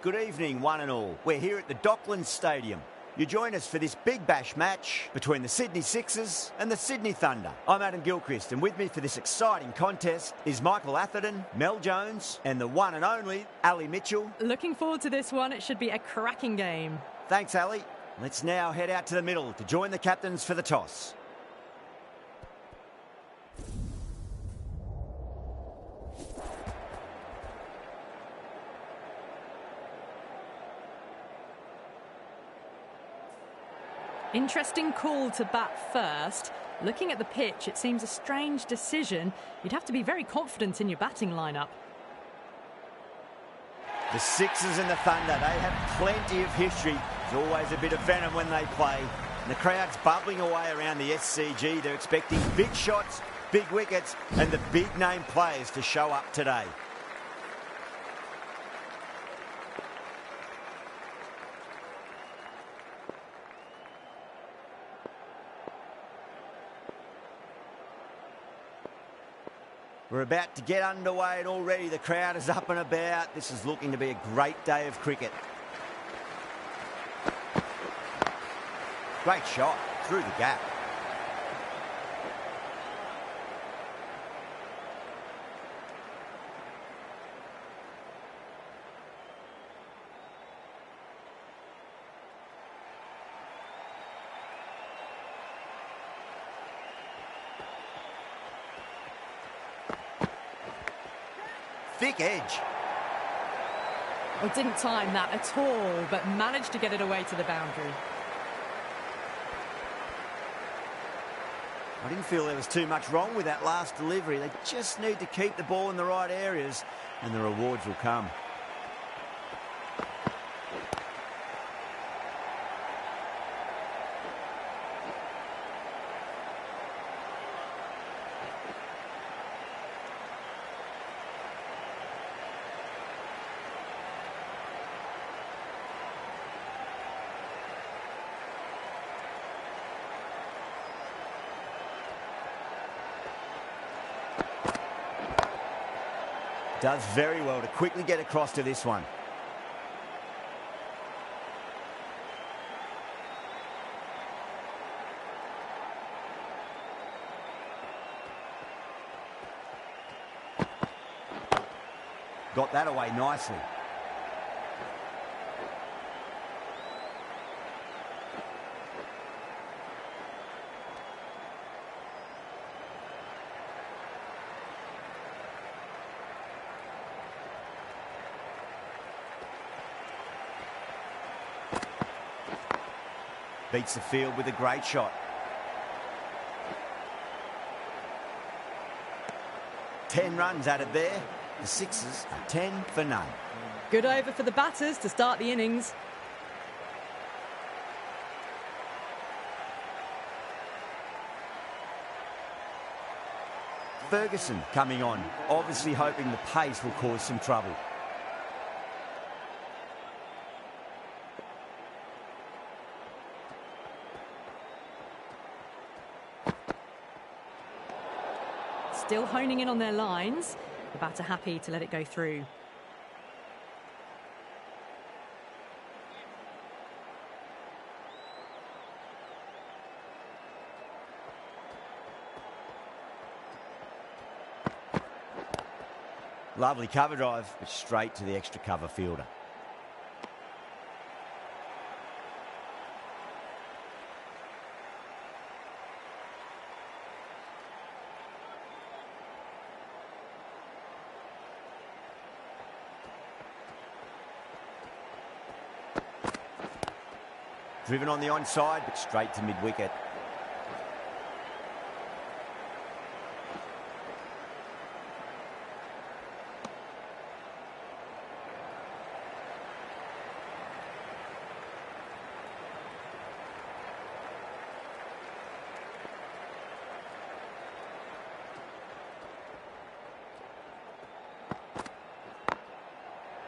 Good evening, one and all. We're here at the Docklands Stadium. You join us for this big bash match between the Sydney Sixers and the Sydney Thunder. I'm Adam Gilchrist, and with me for this exciting contest is Michael Atherton, Mel Jones, and the one and only Ali Mitchell. Looking forward to this one. It should be a cracking game. Thanks, Ali. Let's now head out to the middle to join the captains for the toss. Interesting call to bat first. Looking at the pitch, it seems a strange decision. You'd have to be very confident in your batting lineup. The Sixers and the Thunder, they have plenty of history. There's always a bit of venom when they play. And the crowd's bubbling away around the SCG. They're expecting big shots, big wickets, and the big-name players to show up today. We're about to get underway and already the crowd is up and about. This is looking to be a great day of cricket. Great shot through the gap. Thick edge. Well, didn't time that at all, but managed to get it away to the boundary. I didn't feel there was too much wrong with that last delivery. They just need to keep the ball in the right areas and the rewards will come. Does very well to quickly get across to this one. Got that away nicely. Beats the field with a great shot. 10 runs added there. The Sixers are 10 for none. Good over for the batters to start the innings. Ferguson coming on, obviously hoping the pace will cause some trouble. Still honing in on their lines. The batter happy to let it go through. Lovely cover drive, but straight to the extra cover fielder. Driven on the onside, but straight to mid-wicket.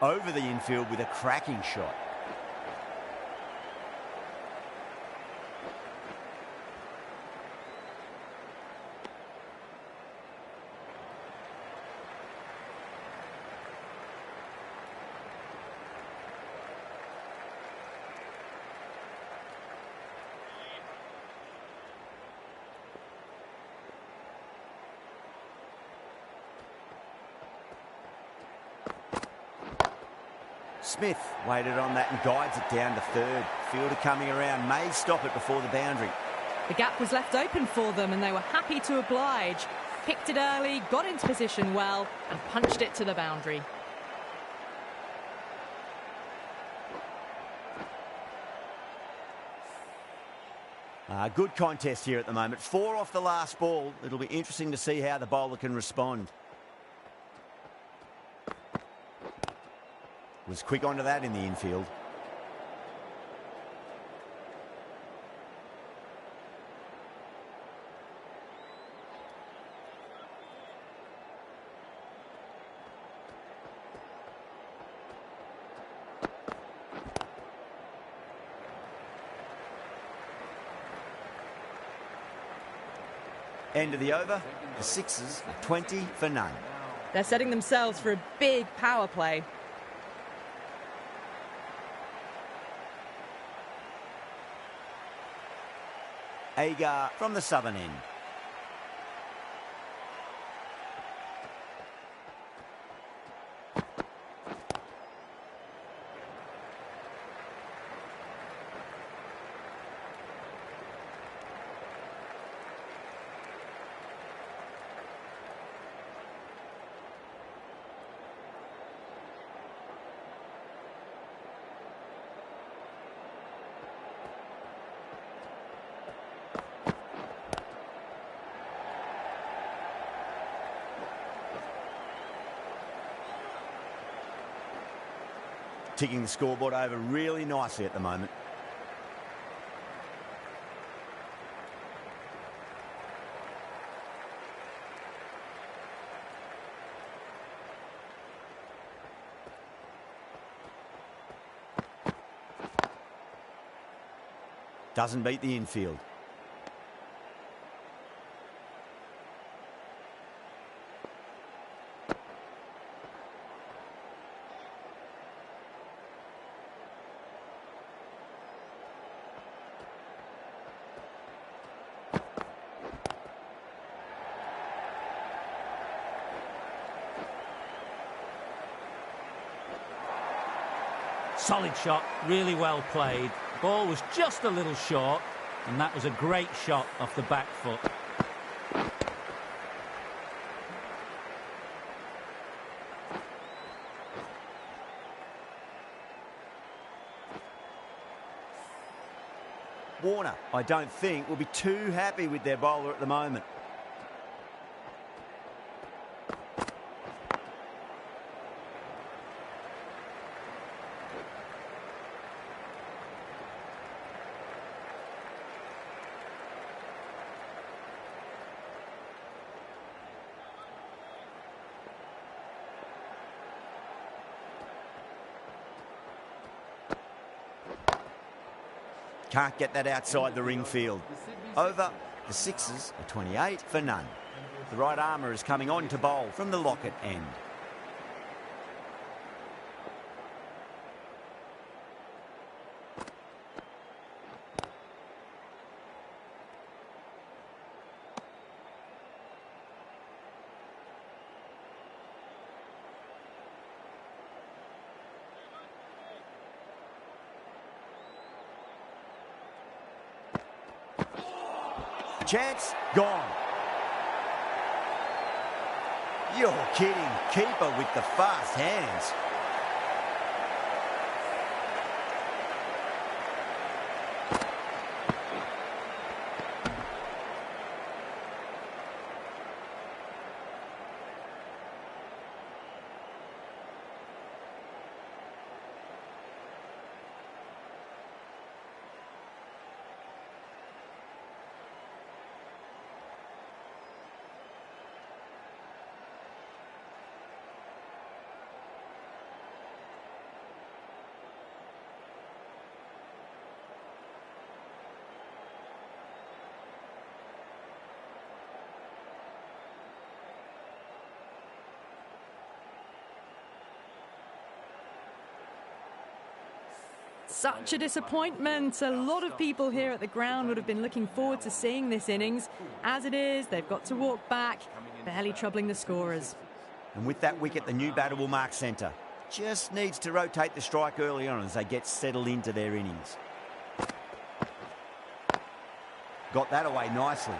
Over the infield with a cracking shot. Smith waited on that and guides it down to third. Fielder coming around, may stop it before the boundary. The gap was left open for them and they were happy to oblige. Picked it early, got into position well and punched it to the boundary. Good contest here at the moment. 4 off the last ball. It'll be interesting to see how the bowler can respond. Was quick onto that in the infield. End of the over, the Sixers are 20 for none. They're setting themselves for a big power play. Agar from the southern end. Ticking the scoreboard over really nicely at the moment. Doesn't beat the infield. Solid shot, really well played. Ball was just a little short, and that was a great shot off the back foot. Warner, I don't think, will be too happy with their bowler at the moment. Can't get that outside the ring field. Over, the Sixers are 28 for none. The right armour is coming on to bowl from the Lockett end. Chance gone. You're kidding. Keeper with the fast hands. Such a disappointment. A lot of people here at the ground would have been looking forward to seeing this innings. As it is, they've got to walk back, barely troubling the scorers. And with that wicket, the new batter will mark centre. Just needs to rotate the strike early on as they get settled into their innings. Got that away nicely.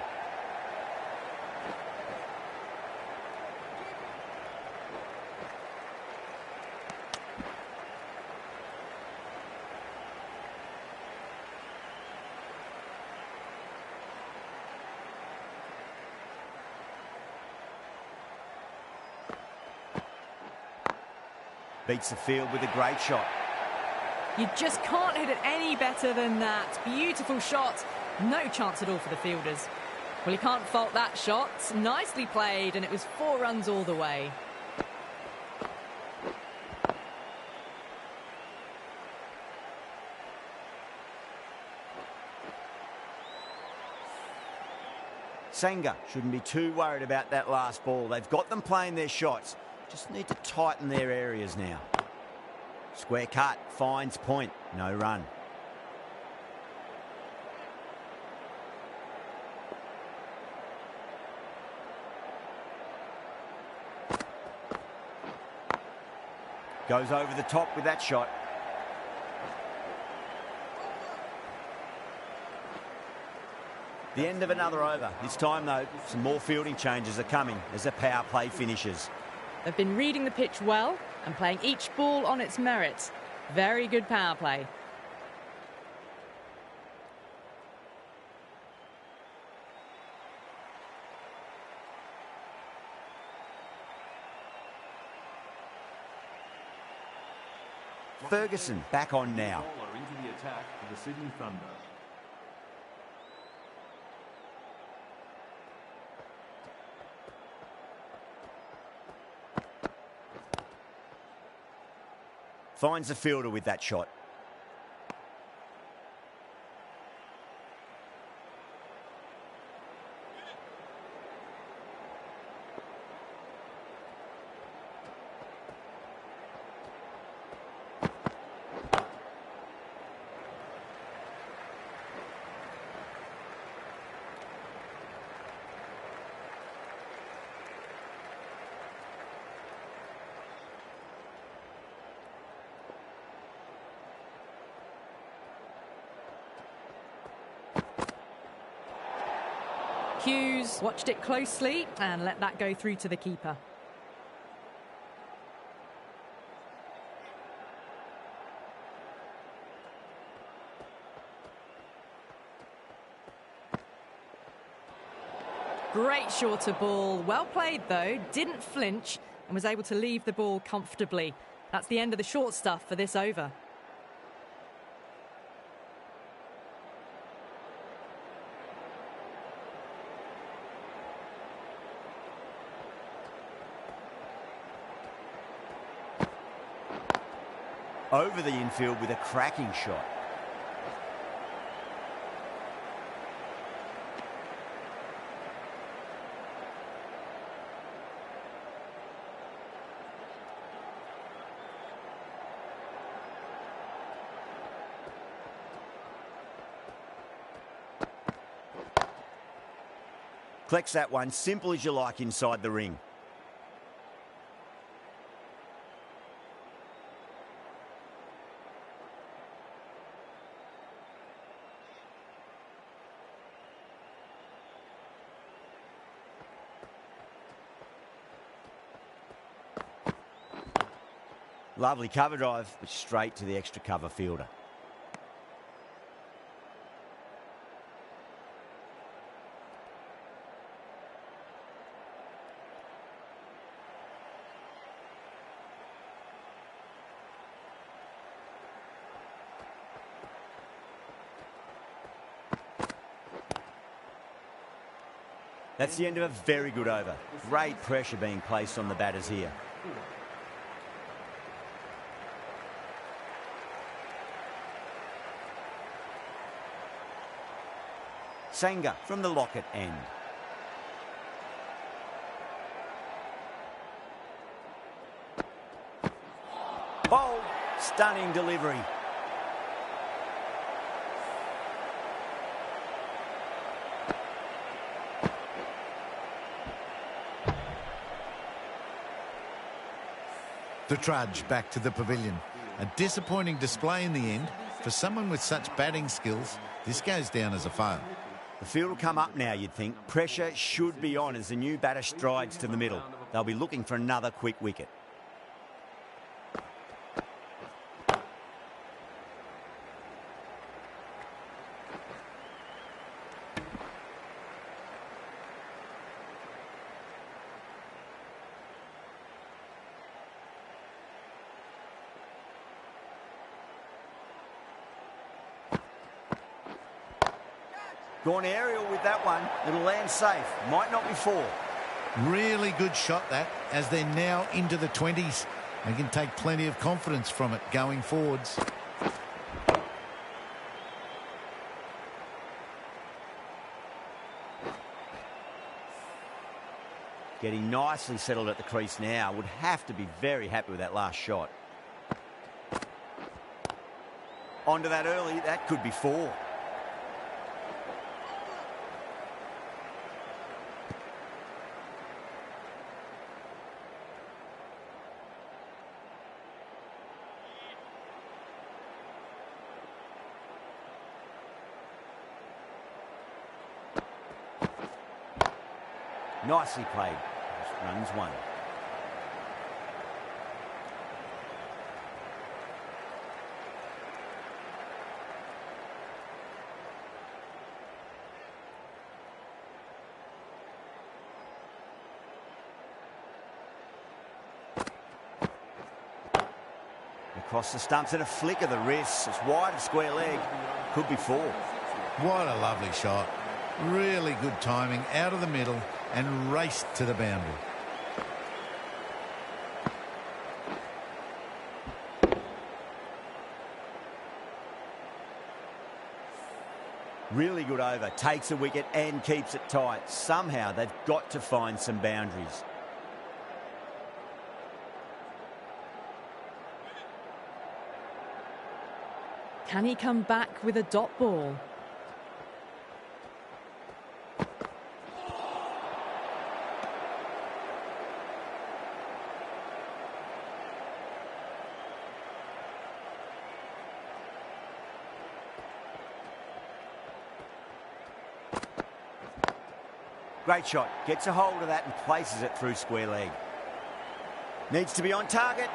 Beats the field with a great shot. You just can't hit it any better than that. Beautiful shot. No chance at all for the fielders. Well, you can't fault that shot. Nicely played, and it was 4 runs all the way. Sangha shouldn't be too worried about that last ball. They've got them playing their shots. Just need to tighten their areas now. Square cut, finds point, no run. Goes over the top with that shot. The end of another over. This time, though, some more fielding changes are coming as the power play finishes. They've been reading the pitch well and playing each ball on its merit. Very good power play. Ferguson back on now. Into the attack for the Sydney Thunder. Finds the fielder with that shot. Hughes watched it closely and let that go through to the keeper. Great shorter ball. Well played, though. Didn't flinch and was able to leave the ball comfortably. That's the end of the short stuff for this over. Over the infield with a cracking shot. Collects that one, simple as you like inside the ring. Lovely cover drive, but straight to the extra cover fielder. That's the end of a very good over. Great pressure being placed on the batters here. Sangha from the locket end. Bold, stunning delivery. The trudge back to the pavilion. A disappointing display in the end. For someone with such batting skills, this goes down as a fail. The field will come up now, you'd think. Pressure should be on as the new batter strides to the middle. They'll be looking for another quick wicket. Gone aerial with that one. It'll land safe. Might not be 4. Really good shot that, as they're now into the 20s. They can take plenty of confidence from it going forwards. Getting nicely settled at the crease now. Would have to be very happy with that last shot. Onto that early. That could be 4. Nicely played. Runs 1. Across the stumps and a flick of the wrist. It's wide of square leg. Could be 4. What a lovely shot. Really good timing out of the middle and raced to the boundary. Really good over. Takes a wicket and keeps it tight. Somehow they've got to find some boundaries. Can he come back with a dot ball? Great shot. Gets a hold of that and places it through square leg. Needs to be on target.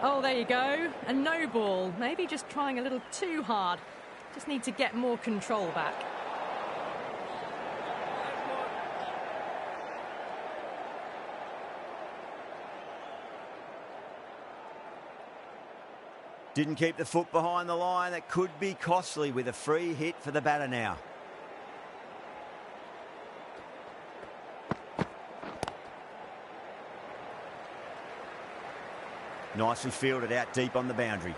Oh, there you go. A no ball. Maybe just trying a little too hard. Just need to get more control back. Didn't keep the foot behind the line. That could be costly with a free hit for the batter now. Nicely fielded out deep on the boundary.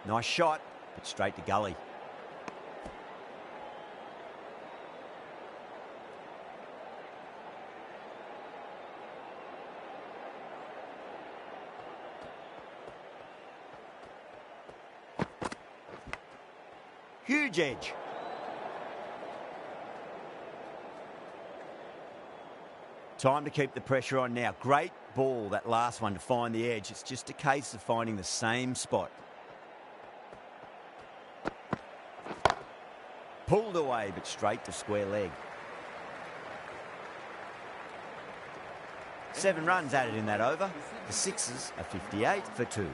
Nice shot, but straight to gully. Huge edge. Time to keep the pressure on now. Great ball, that last one, to find the edge. It's just a case of finding the same spot. Pulled away, but straight to square leg. 7 runs added in that over. The Sixers are 58 for 2.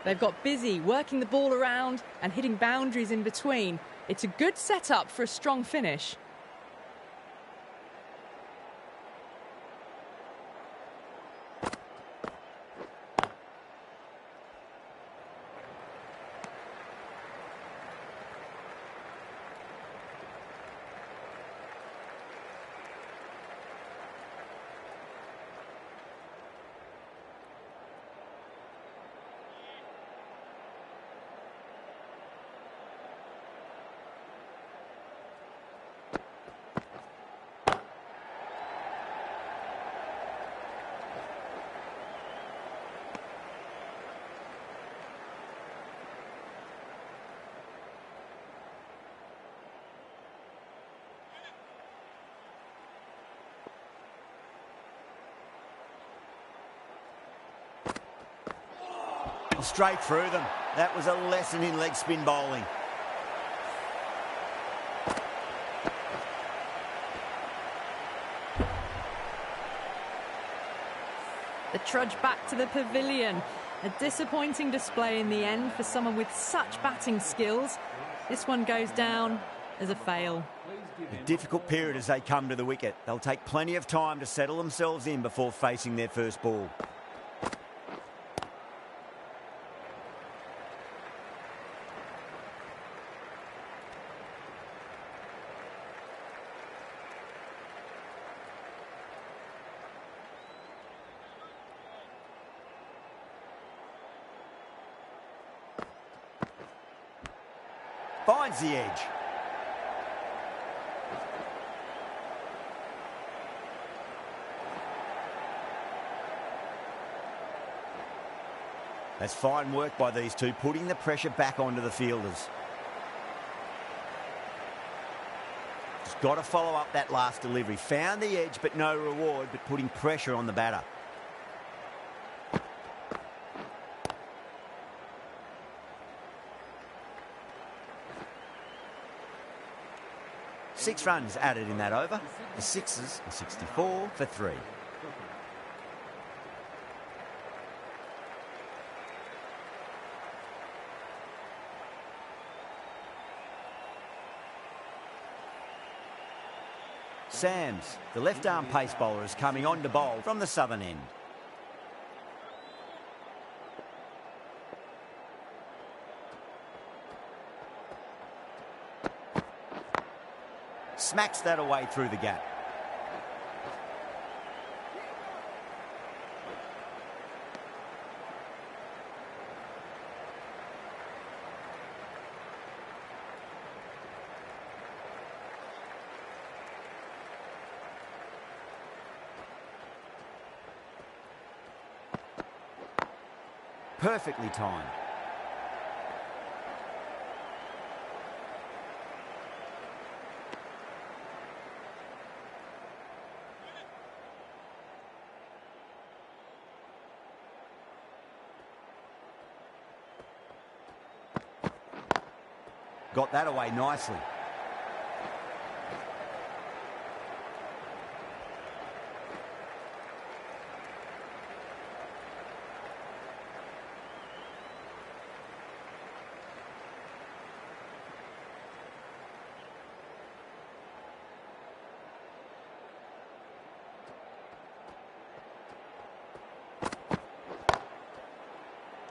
They've got busy working the ball around and hitting boundaries in between. It's a good setup for a strong finish. straight through them. That was a lesson in leg spin bowling. The trudge back to the pavilion. A disappointing display in the end for someone with such batting skills. This one goes down as a fail. A difficult period as they come to the wicket. They'll take plenty of time to settle themselves in before facing their first ball. Finds the edge. That's fine work by these two, putting the pressure back onto the fielders. Just got to follow up that last delivery. Found the edge, but no reward, but putting pressure on the batter. Six runs added in that over. The Sixers are 64 for 3. Sams, the left-arm pace bowler, is coming on to bowl from the southern end. Smacks that away through the gap. Perfectly timed. Got that away nicely.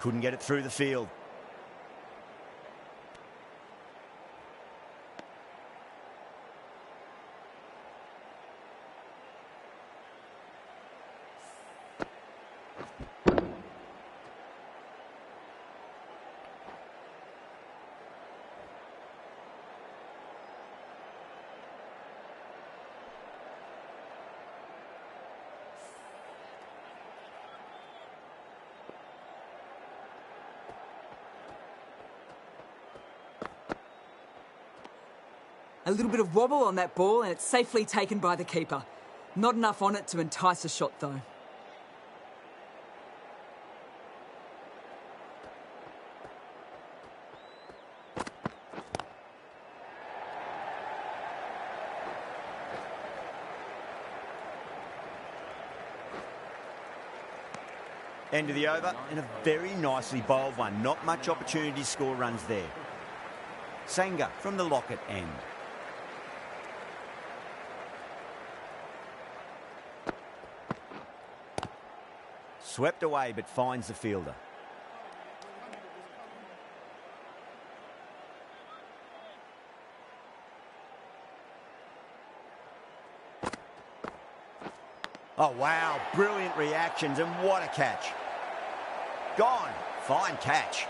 Couldn't get it through the field. A little bit of wobble on that ball and it's safely taken by the keeper. Not enough on it to entice a shot though. End of the over, and a very nicely bowled one. Not much opportunity to score runs there. Sanger from the Lockett end. Swept away, but finds the fielder. Oh, wow. Brilliant reactions, and what a catch. Gone. Fine catch.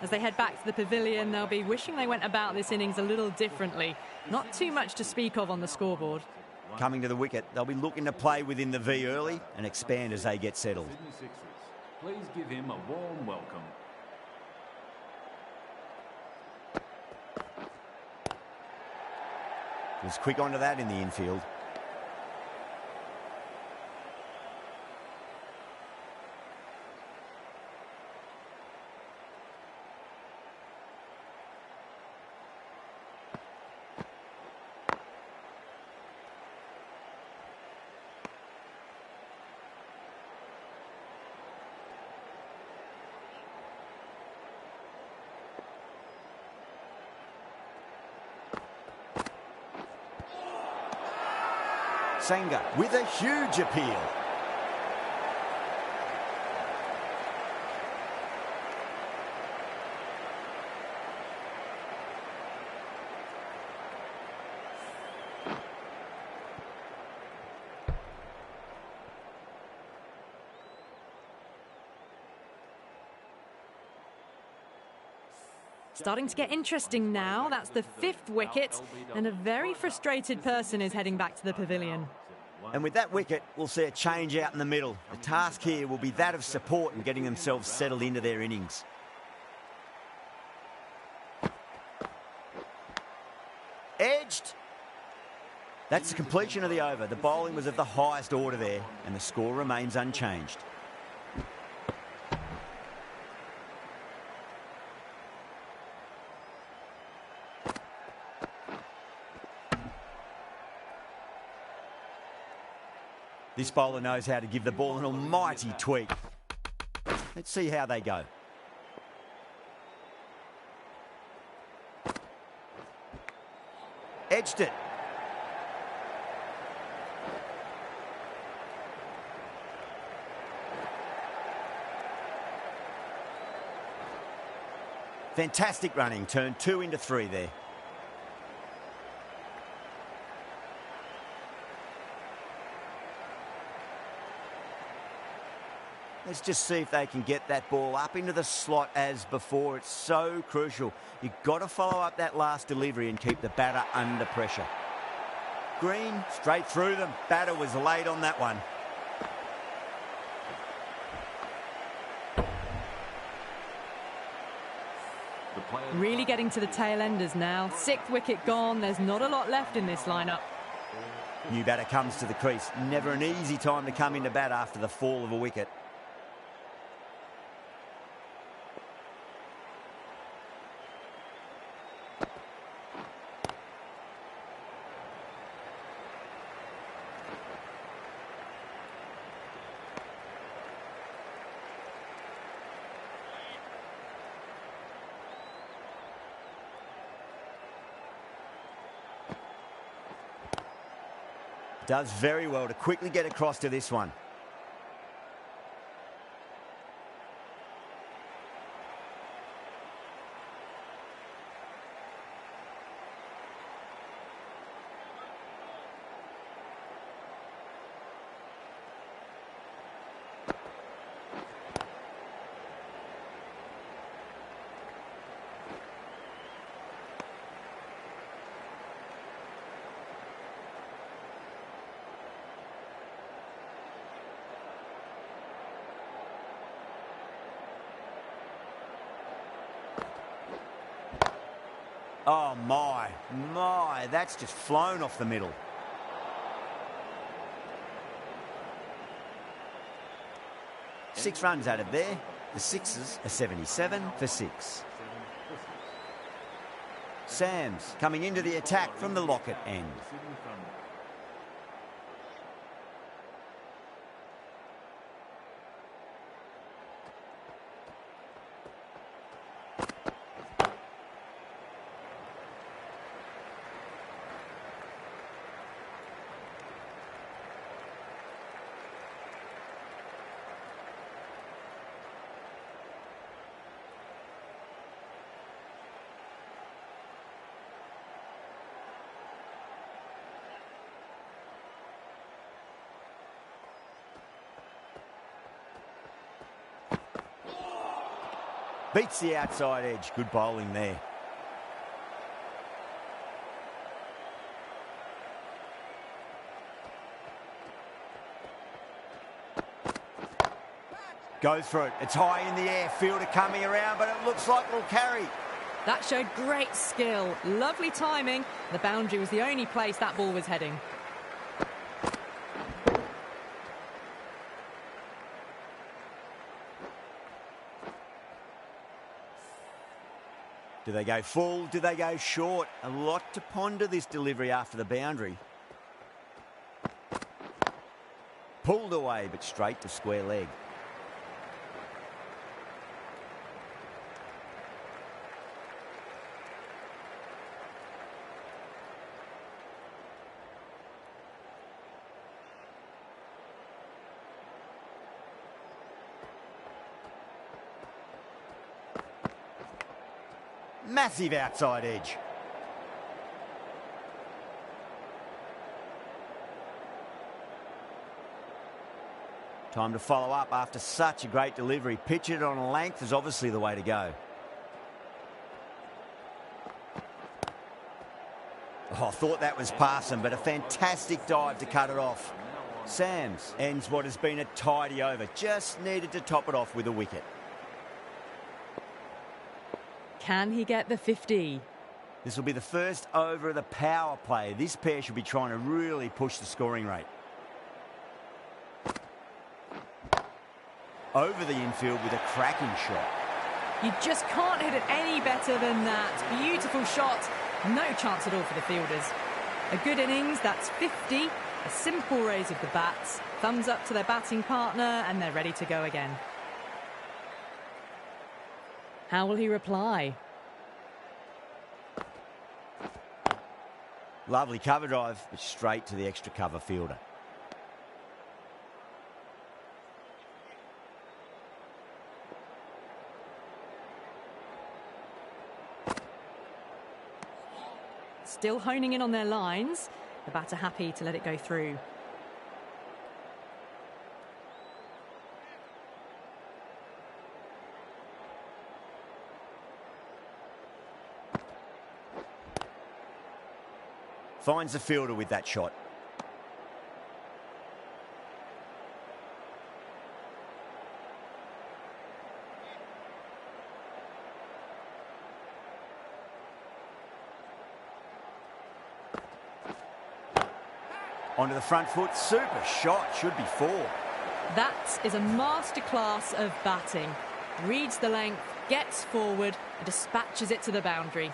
As they head back to the pavilion, they'll be wishing they went about this innings a little differently. Not too much to speak of on the scoreboard. Coming to the wicket, they'll be looking to play within the V early and expand as they get settled. Sydney Sixers, please give him a warm welcome. Was quick onto that in the infield. Sanger with a huge appeal. Starting to get interesting now. That's the 5th wicket, and a very frustrated person is heading back to the pavilion. And with that wicket, we'll see a change out in the middle. The task here will be that of support and getting themselves settled into their innings. Edged. That's the completion of the over. The bowling was of the highest order there, and the score remains unchanged. This bowler knows how to give the ball an almighty tweak. Let's see how they go. Edged it. Fantastic running. Turned 2 into 3 there. Let's just see if they can get that ball up into the slot as before. It's so crucial. You've got to follow up that last delivery and keep the batter under pressure. Green, straight through them. Batter was late on that one. Really getting to the tail enders now. 6th wicket gone. There's not a lot left in this lineup. New batter comes to the crease. Never an easy time to come into bat after the fall of a wicket. Does very well to quickly get across to this one. Oh, my, that's just flown off the middle. Six runs out of there. The Sixers are 77 for 6. Sams coming into the attack from the Lockett end. Beats the outside edge. Good bowling there. Goes for it. It's high in the air. Fielder coming around, but it looks like it'll carry. That showed great skill, lovely timing. The boundary was the only place that ball was heading. Do they go full? Do they go short? A lot to ponder this delivery after the boundary. Pulled away, but straight to square leg. Massive outside edge. Time to follow up after such a great delivery. Pitch it on a length is obviously the way to go. Oh, I thought that was passing, but a fantastic dive to cut it off. Sams ends what has been a tidy over. Just needed to top it off with a wicket. Can he get the 50? This will be the first over of the power play. This pair should be trying to really push the scoring rate. Over the infield with a cracking shot. You just can't hit it any better than that. Beautiful shot. No chance at all for the fielders. A good innings, that's 50. A simple raise of the bats. Thumbs up to their batting partner and they're ready to go again. How will he reply? Lovely cover drive, but straight to the extra cover fielder. Still honing in on their lines. The batter happy to let it go through. Finds the fielder with that shot. Onto the front foot, super shot, should be 4. That is a masterclass of batting. Reads the length, gets forward and dispatches it to the boundary.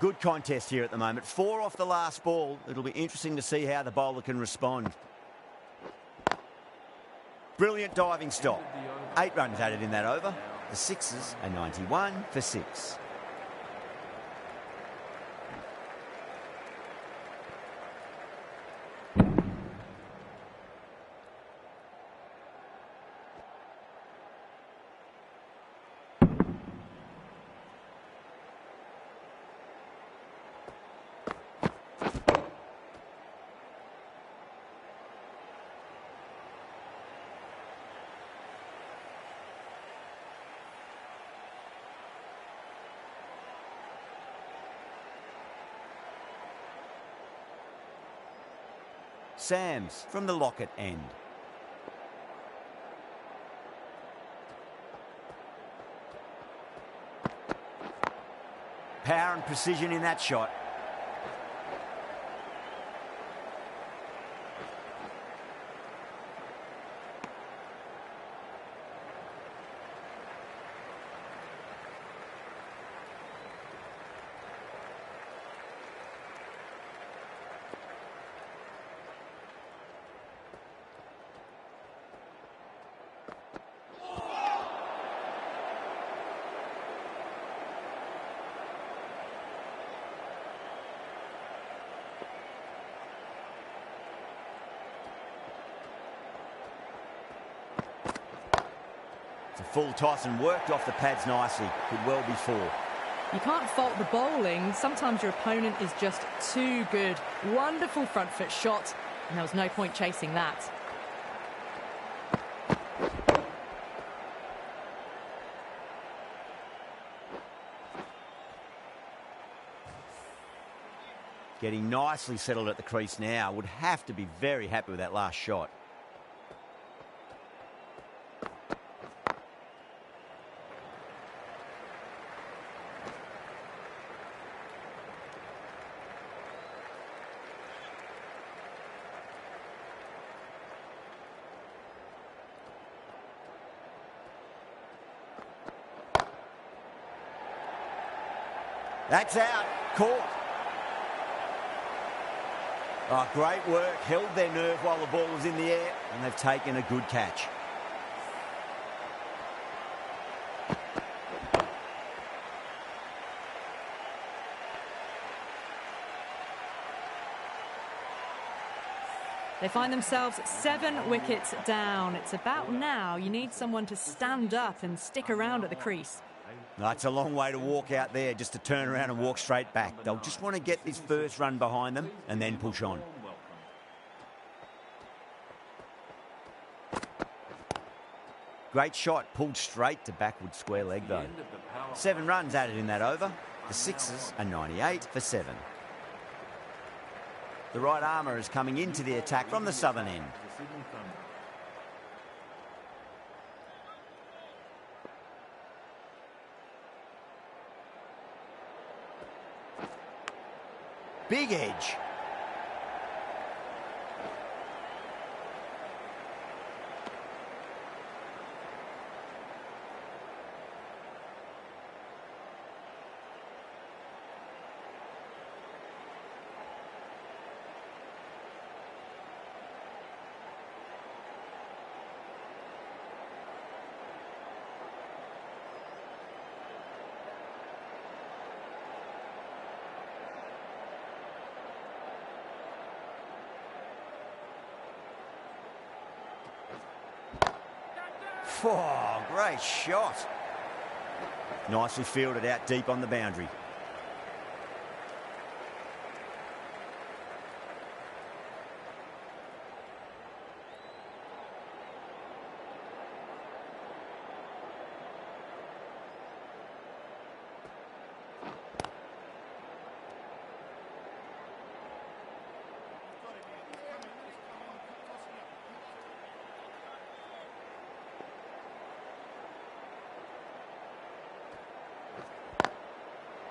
Good contest here at the moment. 4 off the last ball. It'll be interesting to see how the bowler can respond. Brilliant diving stop. 8 runs added in that over. The Sixers are 91 for 6. Sams from the Lockett end. Power and precision in that shot. It's a full toss and worked off the pads nicely. Could well be 4. You can't fault the bowling. Sometimes your opponent is just too good. Wonderful front foot shot, and there was no point chasing that. Getting nicely settled at the crease now. Would have to be very happy with that last shot. That's out. Caught. Oh, great work. Held their nerve while the ball was in the air, and they've taken a good catch. They find themselves 7 wickets down. It's about now. You need someone to stand up and stick around at the crease. That's a long way to walk out there just to turn around and walk straight back. They'll just want to get this first run behind them and then push on. Great shot, pulled straight to backward square leg though. 7 runs added in that over. The Sixers are 98 for 7. The right armour is coming into the attack from the southern end. Big edge. Oh, great shot. Nicely fielded out deep on the boundary.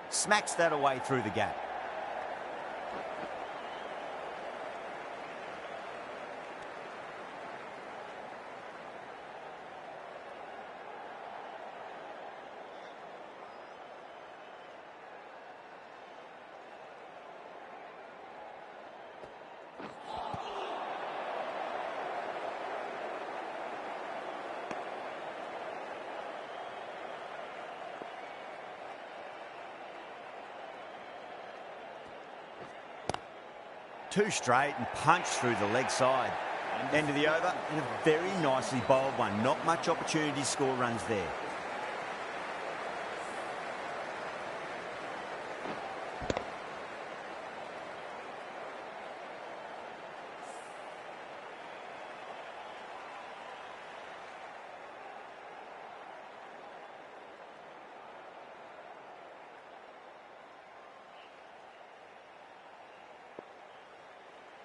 Smacks that away through the gap. Two straight and punched through the leg side. End of the over and a very nicely bowled one. Not much opportunity to score runs there.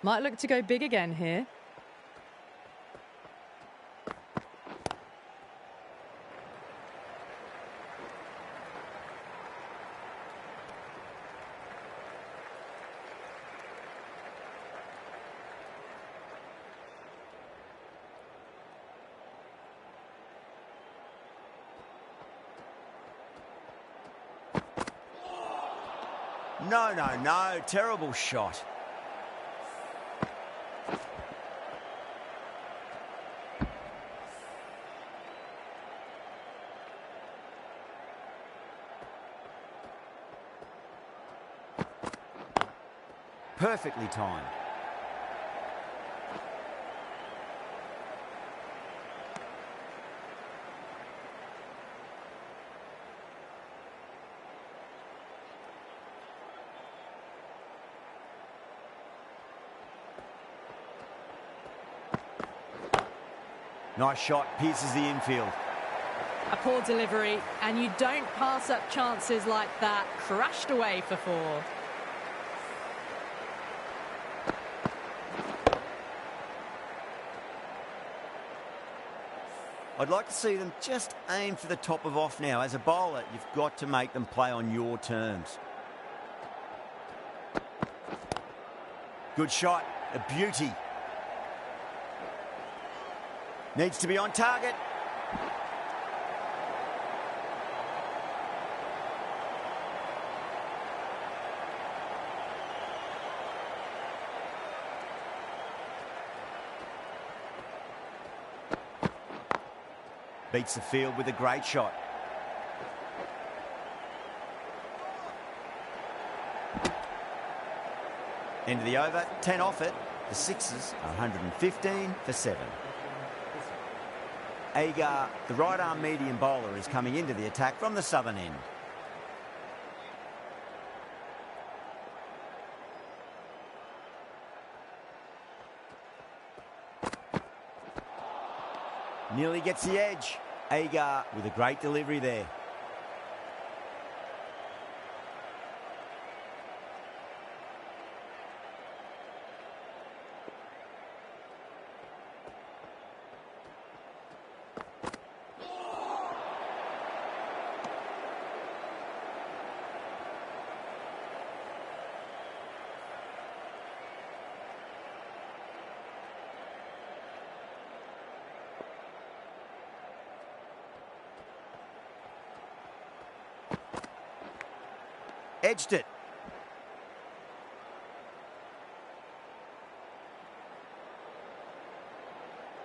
Might look to go big again here. No. Terrible shot. Perfectly timed. Nice shot, pierces the infield. A poor delivery, and you don't pass up chances like that. Crashed away for 4. I'd like to see them just aim for the top of off now. As a bowler, you've got to make them play on your terms. Good shot, a beauty. Needs to be on target. Beats the field with a great shot. End of the over, 10 off it. The Sixers are 115 for 7. Agar, the right arm medium bowler, is coming into the attack from the southern end. Nearly gets the edge. Agar with a great delivery there. Edged it.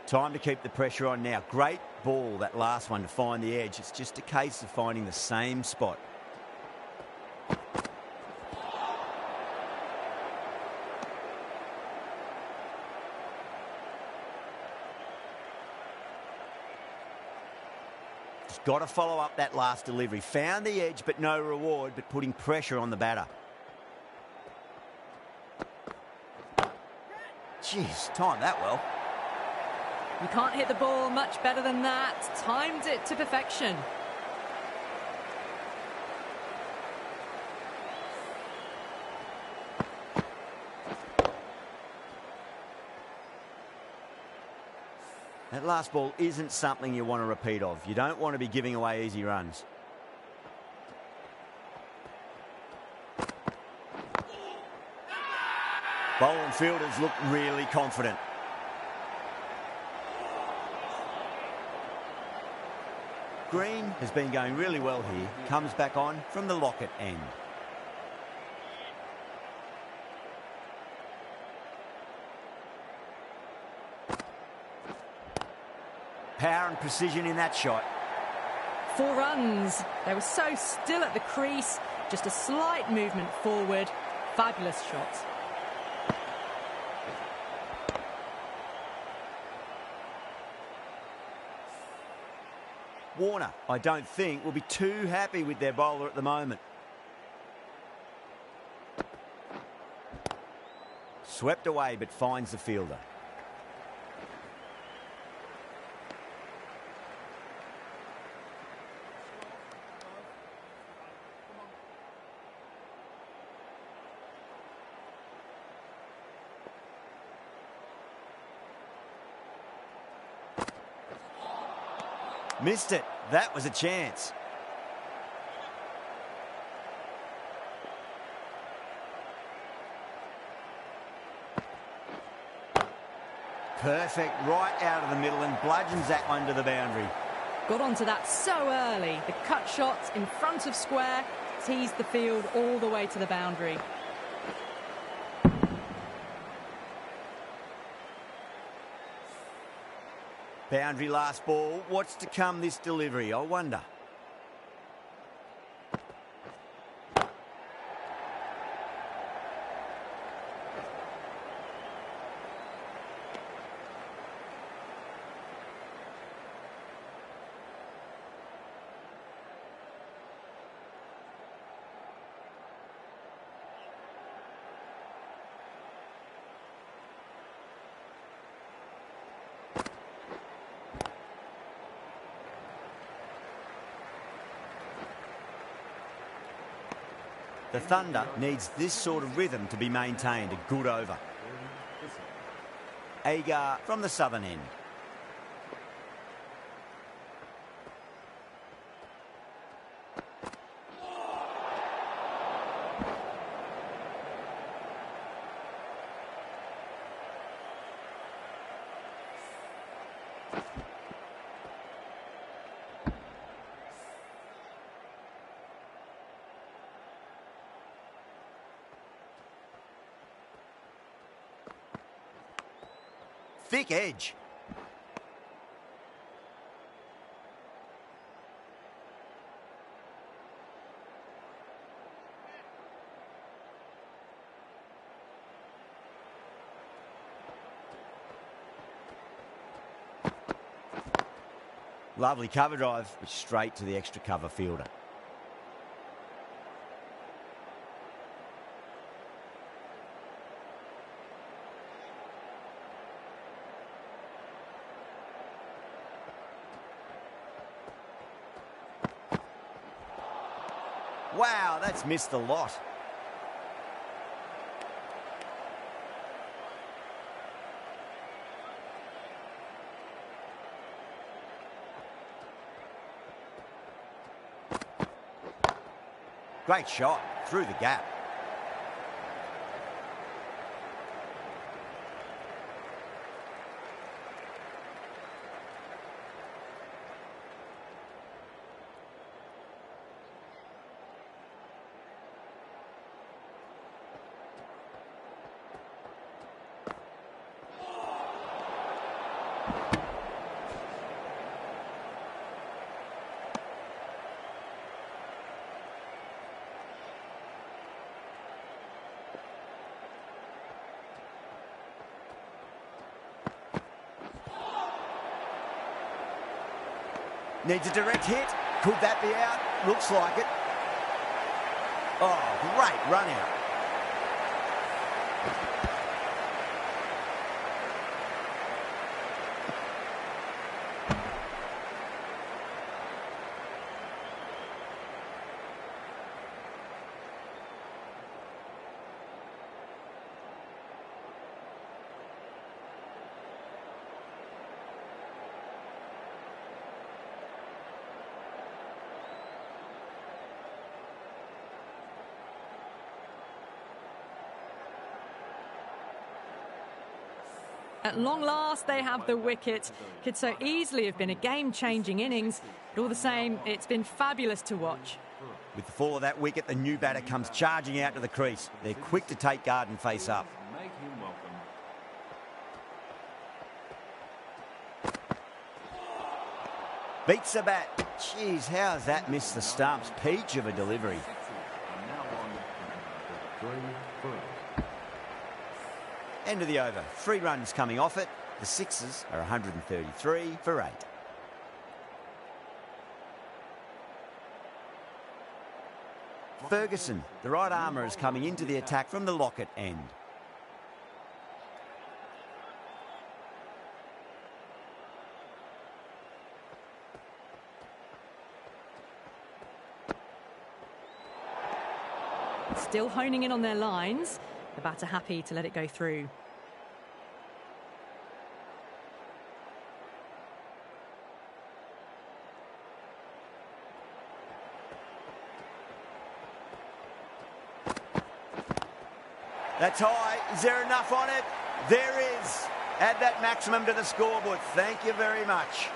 Time to keep the pressure on now. Great ball, that last one, to find the edge. It's just a case of finding the same spot. Got to follow up that last delivery. Found the edge, but no reward, but putting pressure on the batter. Jeez, timed that well. You can't hit the ball much better than that. Timed it to perfection. That last ball isn't something you want to repeat of. You don't want to be giving away easy runs. Bowler and fielders look really confident. Green has been going really well here. Comes back on from the Lockett end. Power and precision in that shot. 4 runs. They were so still at the crease. Just a slight movement forward. Fabulous shot. Warner, I don't think, will be too happy with their bowler at the moment. Swept away, but finds the fielder. Missed it. That was a chance. Perfect, right out of the middle, and bludgeons that one to the boundary. Got onto that so early. The cut shot in front of square teased the field all the way to the boundary. Boundary last ball. What's to come this delivery, I wonder? The Thunder needs this sort of rhythm to be maintained. A good over. Agar from the southern end. thick edge. Lovely cover drive, but straight to the extra cover fielder. Wow, that's missed the lot. Great shot through the gap. Needs a direct hit. Could that be out? Looks like it. Oh, great run out. At long last, they have the wicket. Could so easily have been a game-changing innings, but all the same, it's been fabulous to watch. With the fall of that wicket, the new batter comes charging out to the crease. They're quick to take guard and face up. Make him welcome. Beats the bat. Jeez, how's that missed the stumps? Peach of a delivery. And now on to 3 for. End of the over. 3 runs coming off it. The Sixers are 133 for 8. Ferguson, the right armour, is coming into the attack from the Lockett end. Still honing in on their lines. The batter happy to let it go through. That's high. Is there enough on it? There is. Add that maximum to the scoreboard. Thank you very much.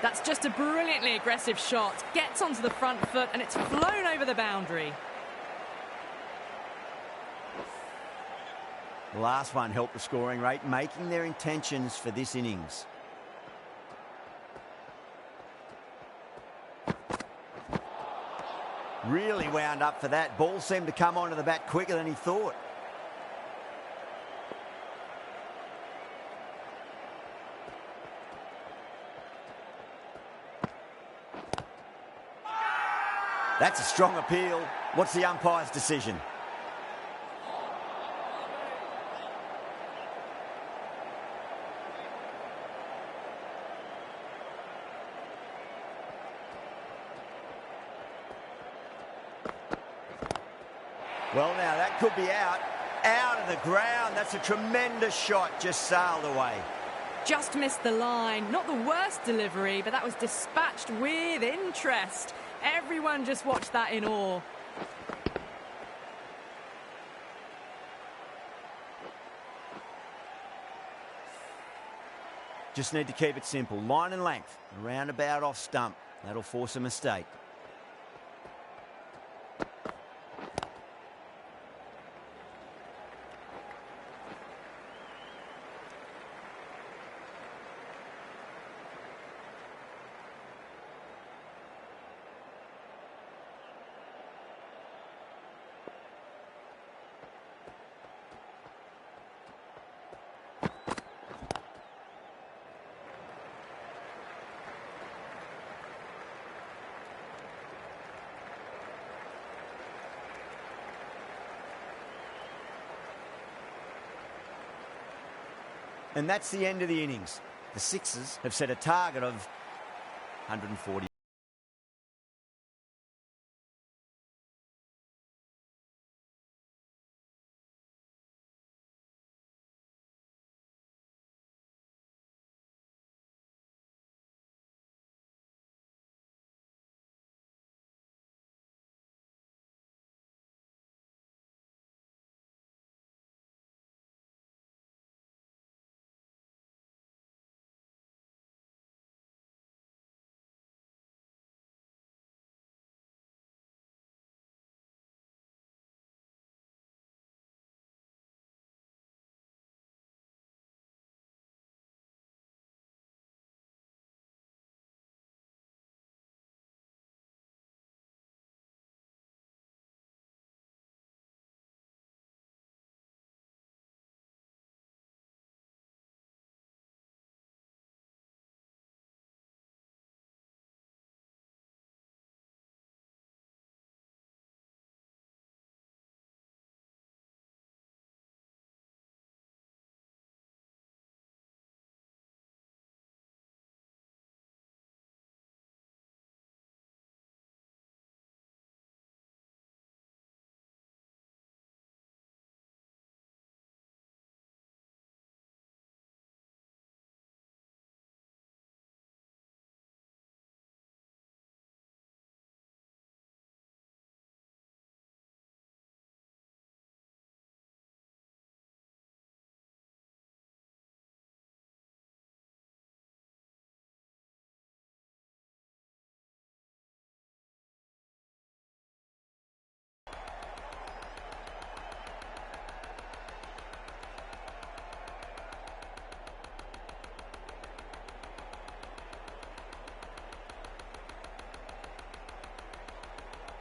That's just a brilliantly aggressive shot. Gets onto the front foot and it's flown over the boundary. The last one helped the scoring rate, making their intentions for this innings. Really wound up for that. Ball seemed to come onto the bat quicker than he thought. That's a strong appeal. What's the umpire's decision? Well, now, that could be out. Out of the ground. That's a tremendous shot. Just sailed away. Just missed the line. Not the worst delivery, but that was dispatched with interest. Everyone just watched that in awe. Just need to keep it simple. Line and length. A roundabout off stump. That'll force a mistake. And that's the end of the innings. The Sixers have set a target of 140.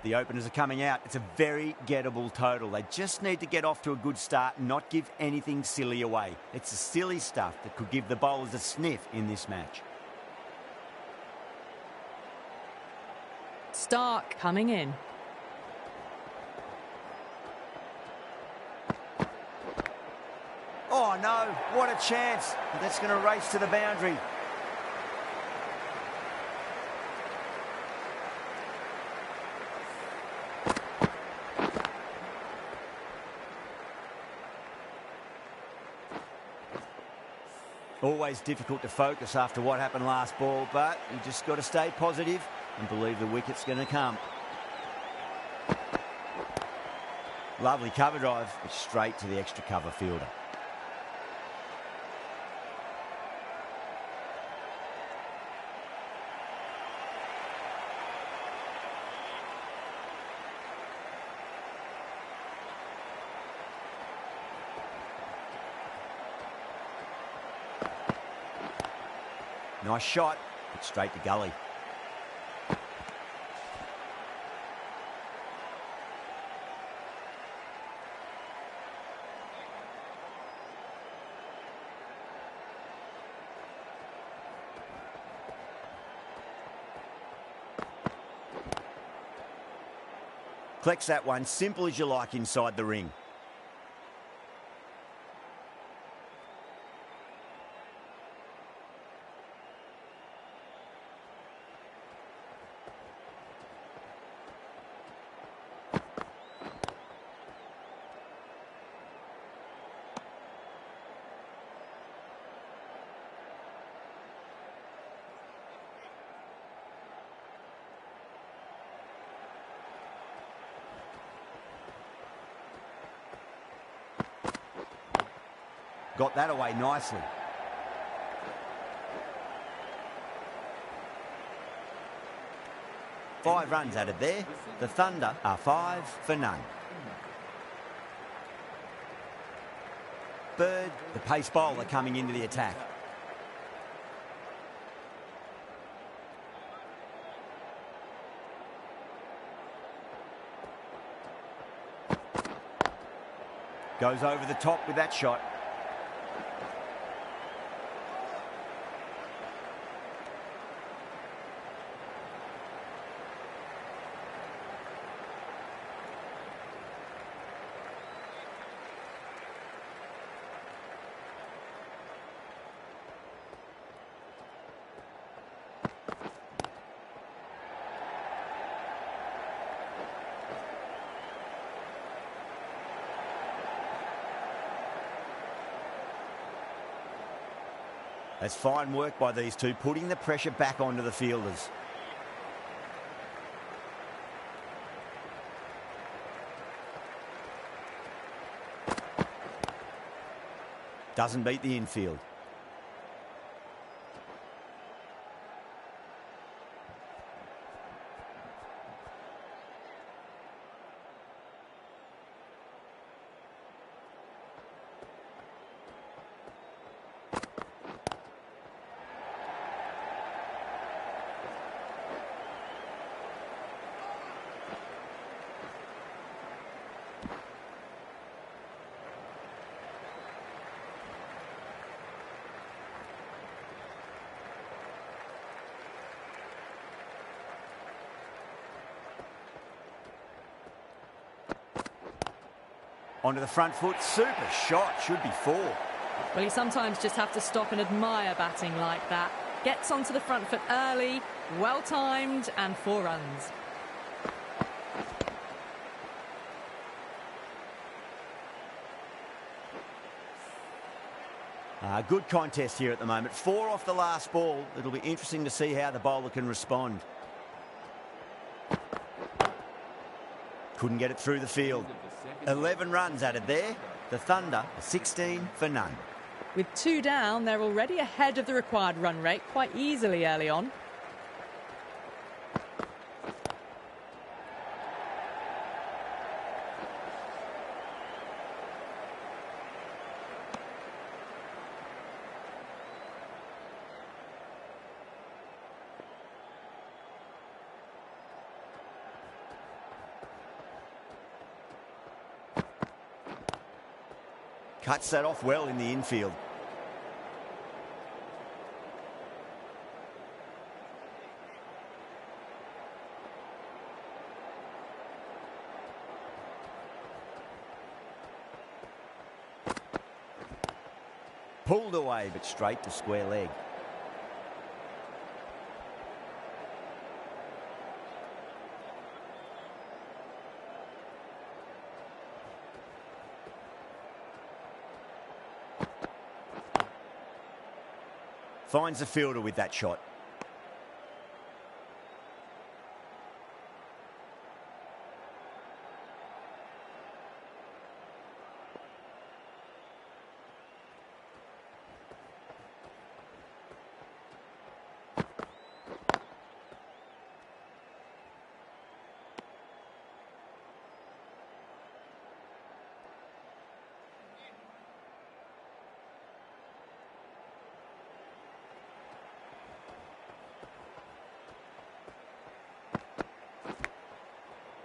The openers are coming out. It's a very gettable total. They just need to get off to a good start and not give anything silly away. It's the silly stuff that could give the bowlers a sniff in this match. Stark coming in. Oh no, what a chance. That's going to race to the boundary. Always difficult to focus after what happened last ball, but you just got to stay positive and believe the wicket's going to come. Lovely cover drive, but straight to the extra cover fielder. Nice shot, but straight to gully. Collects that one, simple as you like inside the ring. Got that away nicely. Five runs added there. The Thunder are 5 for none. Bird, the pace bowler, coming into the attack. Goes over the top with that shot. That's fine work by these two, putting the pressure back onto the fielders. Doesn't beat the infield. Onto the front foot, super shot, should be 4. Well, you sometimes just have to stop and admire batting like that. Gets onto the front foot early, well timed, and 4 runs. Good contest here at the moment. 4 off the last ball. It'll be interesting to see how the bowler can respond. Couldn't get it through the field. 11 runs added there. The Thunder are 16 for none. With 2 down, they're already ahead of the required run rate quite easily early on. Cuts that off well in the infield. Pulled away, but straight to square leg. Finds the fielder with that shot.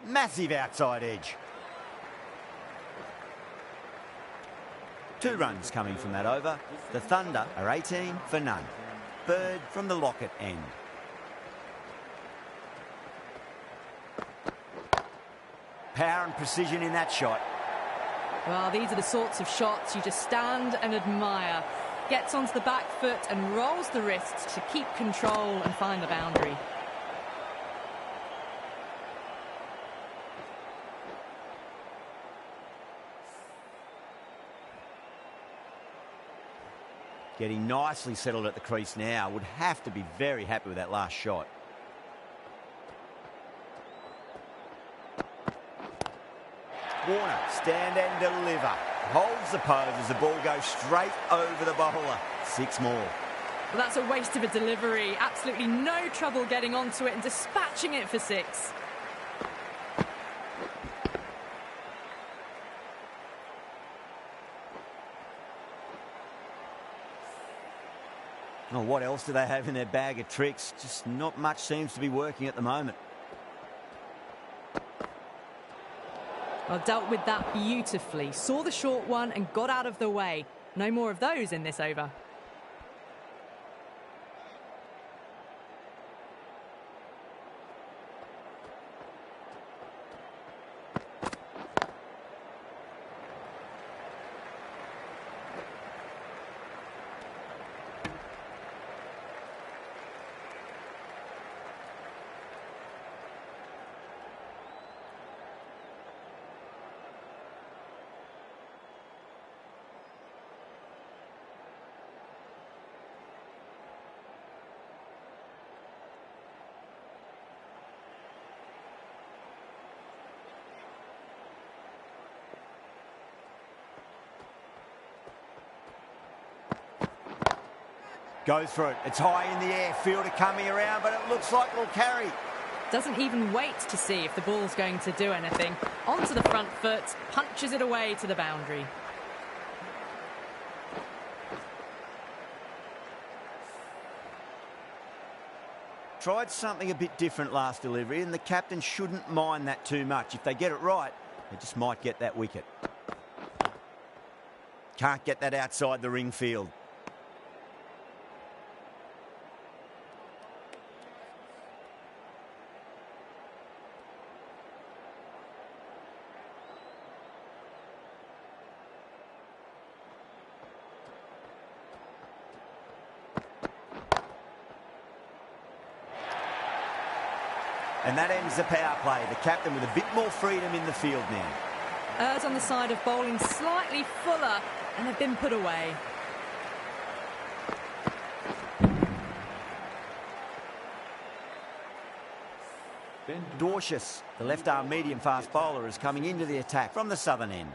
Massive outside edge. 2 runs coming from that over. The Thunder are 18 for none. Bird from the Lockett end. Power and precision in that shot. Well, these are the sorts of shots you just stand and admire. Gets onto the back foot and rolls the wrists to keep control and find the boundary. Getting nicely settled at the crease now. Would have to be very happy with that last shot. Warner, stand and deliver. Holds the pose as the ball goes straight over the bowler. 6 more. Well, that's a waste of a delivery. Absolutely no trouble getting onto it and dispatching it for 6. Oh, what else do they have in their bag of tricks? Just not much seems to be working at the moment. Well, dealt with that beautifully. Saw the short one and got out of the way. No more of those in this over. Goes for it. It's high in the air. Fielder coming around, but it looks like it'll carry. Doesn't even wait to see if the ball's going to do anything. Onto the front foot, punches it away to the boundary. Tried something a bit different last delivery, and the captain shouldn't mind that too much. If they get it right, they just might get that wicket. Can't get that outside the ring field. And that ends the power play. The captain with a bit more freedom in the field now. Errs on the side of bowling slightly fuller, and they've been put away. Dorcius, the left-arm medium-fast bowler, is coming into the attack from the southern end.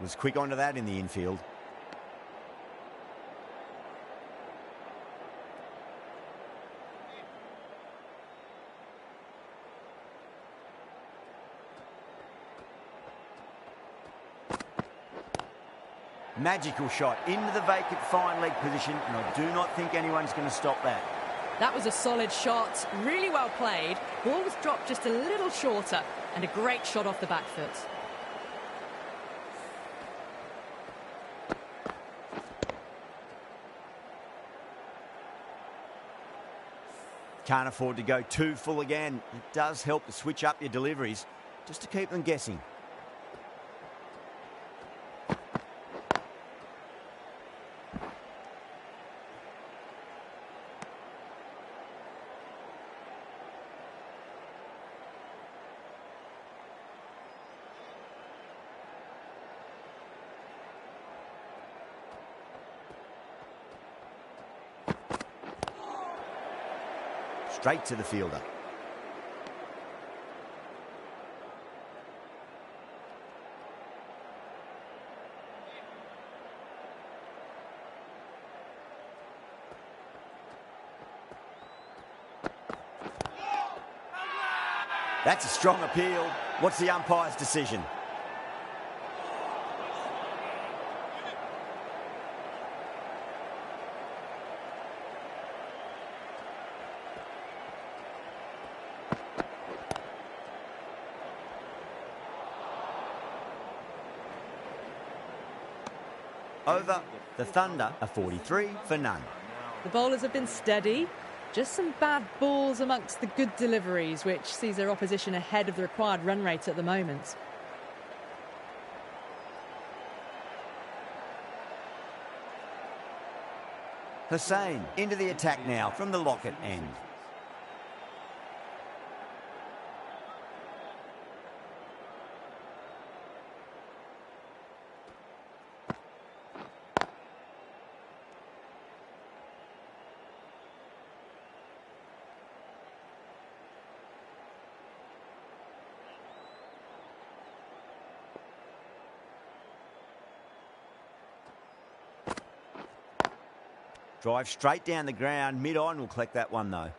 Was quick onto that in the infield. Magical shot into the vacant fine leg position, and I do not think anyone's going to stop that. That was a solid shot, really well played. Ball was dropped just a little shorter, and a great shot off the back foot. Can't afford to go too full again. It does help to switch up your deliveries, just to keep them guessing. Straight to the fielder. That's a strong appeal. What's the umpire's decision? Over, the Thunder are 43 for none. The bowlers have been steady. Just some bad balls amongst the good deliveries, which sees their opposition ahead of the required run rate at the moment. Hussain into the attack now from the Lockett end. Drive straight down the ground, mid-on will collect that one though.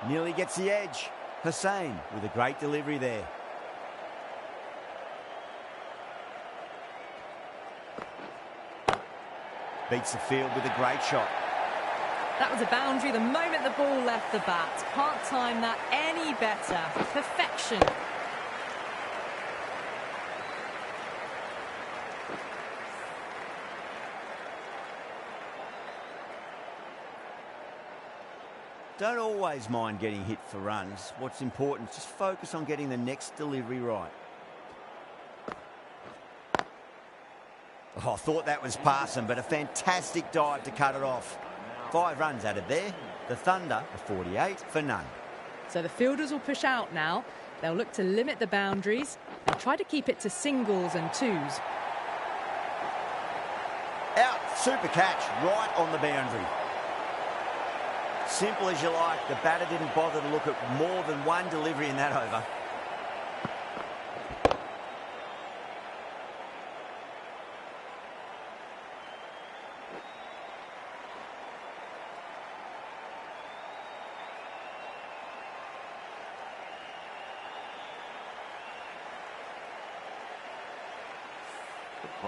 Nearly gets the edge. Hussain with a great delivery there. Beats the field with a great shot. That was a boundary the moment the ball left the bat. Can't time that any better. Perfection. Don't always mind getting hit for runs. What's important is just focus on getting the next delivery right. Oh, I thought that was passing, but a fantastic dive to cut it off. 5 runs added there. The Thunder are 48 for none. So the fielders will push out now. They'll look to limit the boundaries and try to keep it to singles and twos. Out, super catch, right on the boundary. Simple as you like, the batter didn't bother to look at more than one delivery in that over.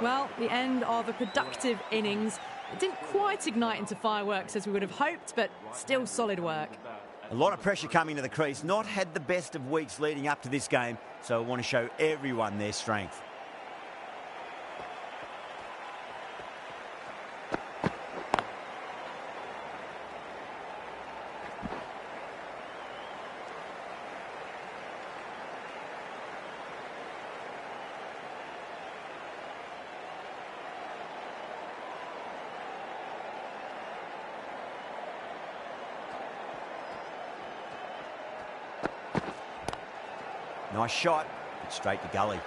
Well, the end of a productive innings. It didn't quite ignite into fireworks as we would have hoped, but still solid work. A lot of pressure coming to the crease. Not had the best of weeks leading up to this game, so I want to show everyone their strength. Nice shot, straight to gully.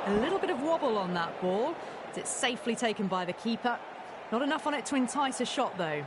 A little bit of wobble on that ball. It's safely taken by the keeper. Not enough on it to entice a shot, though.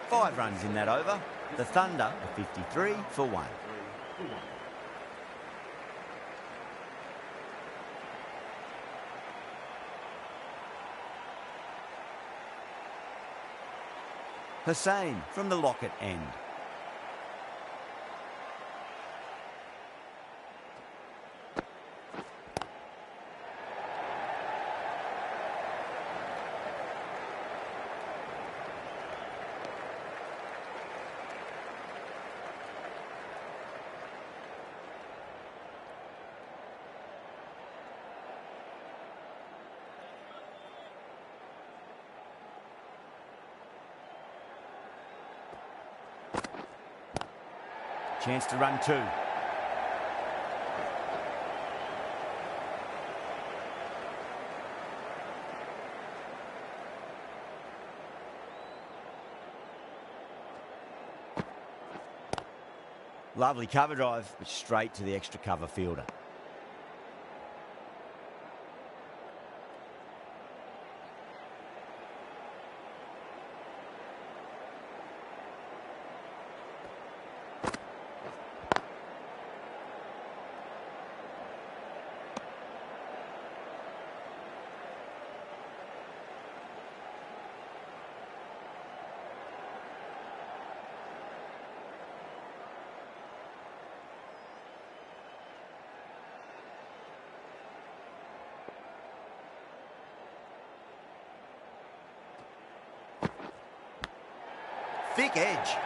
Five runs in that over. The Thunder are 53 for 1. Hussain from the Lockett end. Chance to run 2. Lovely cover drive, but straight to the extra cover fielder. Thick edge.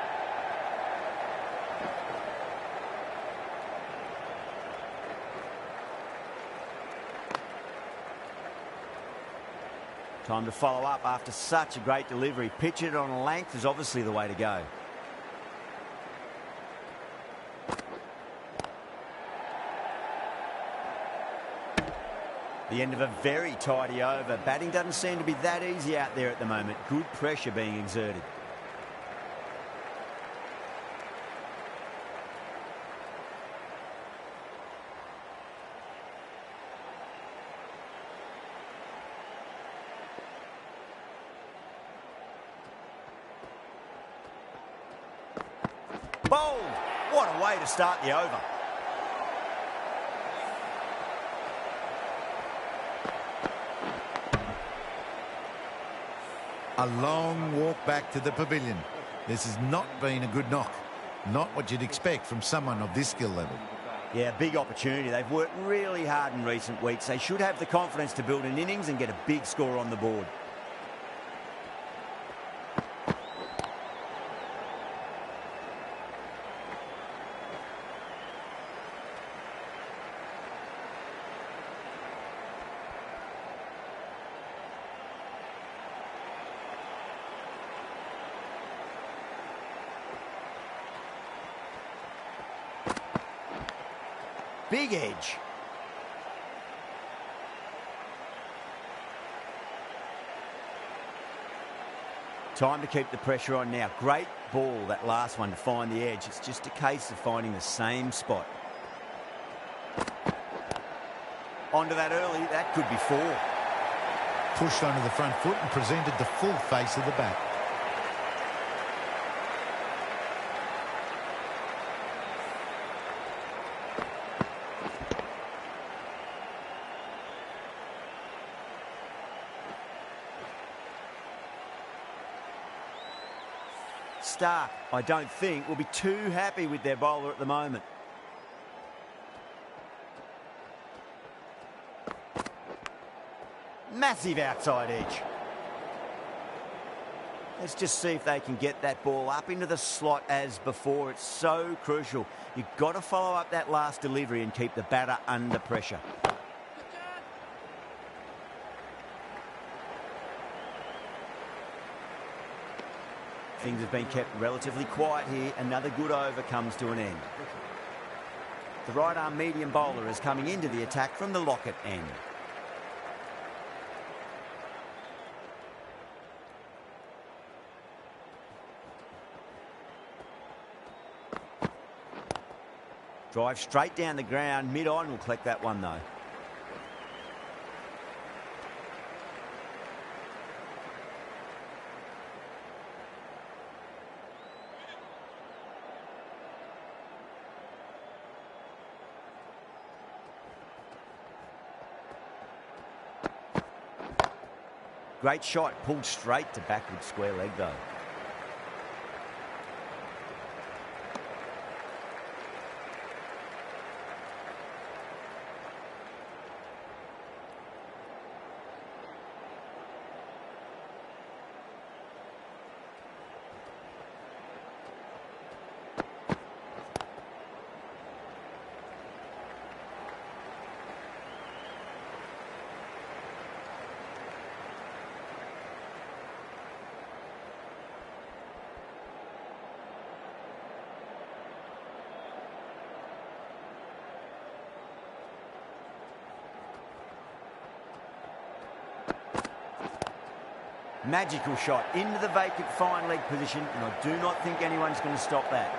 Time to follow up after such a great delivery. Pitch it on length is obviously the way to go. The end of a very tidy over. Batting doesn't seem to be that easy out there at the moment. Good pressure being exerted. Bowled! What a way to start the over. A long walk back to the pavilion. This has not been a good knock. Not what you'd expect from someone of this skill level. Yeah, big opportunity. They've worked really hard in recent weeks. They should have the confidence to build an innings and get a big score on the board. Big edge. Time to keep the pressure on now. Great ball, that last one, to find the edge. It's just a case of finding the same spot. Onto that early. That could be 4. Pushed onto the front foot and presented the full face of the bat. Stark, I don't think, will be too happy with their bowler at the moment. Massive outside edge. Let's just see if they can get that ball up into the slot as before. It's so crucial. You've got to follow up that last delivery and keep the batter under pressure. Things have been kept relatively quiet here. Another good over comes to an end. The right-arm medium bowler is coming into the attack from the Lockett end. Drive straight down the ground. Mid-on will collect that one, though. Great shot, pulled straight to backward square leg though. Magical shot into the vacant fine leg position, and I do not think anyone's going to stop that.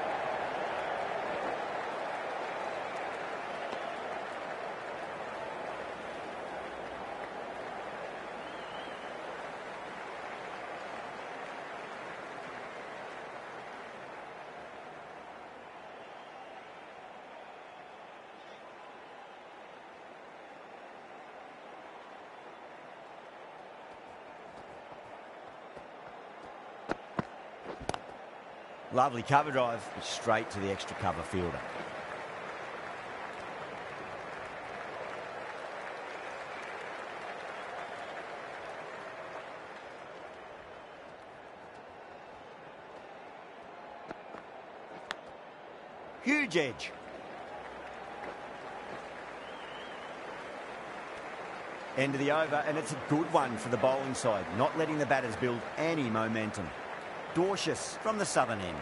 Lovely cover drive, straight to the extra cover fielder. Huge edge. End of the over, and it's a good one for the bowling side, not letting the batters build any momentum. Dorcious from the southern end.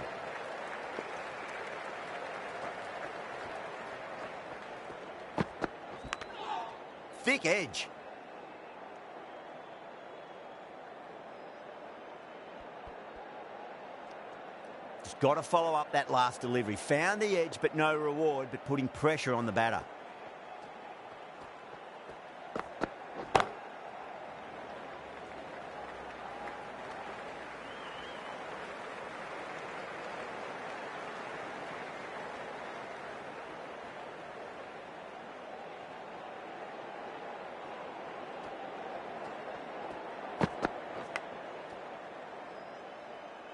Thick edge. Just got to follow up that last delivery. Found the edge, but no reward, but putting pressure on the batter.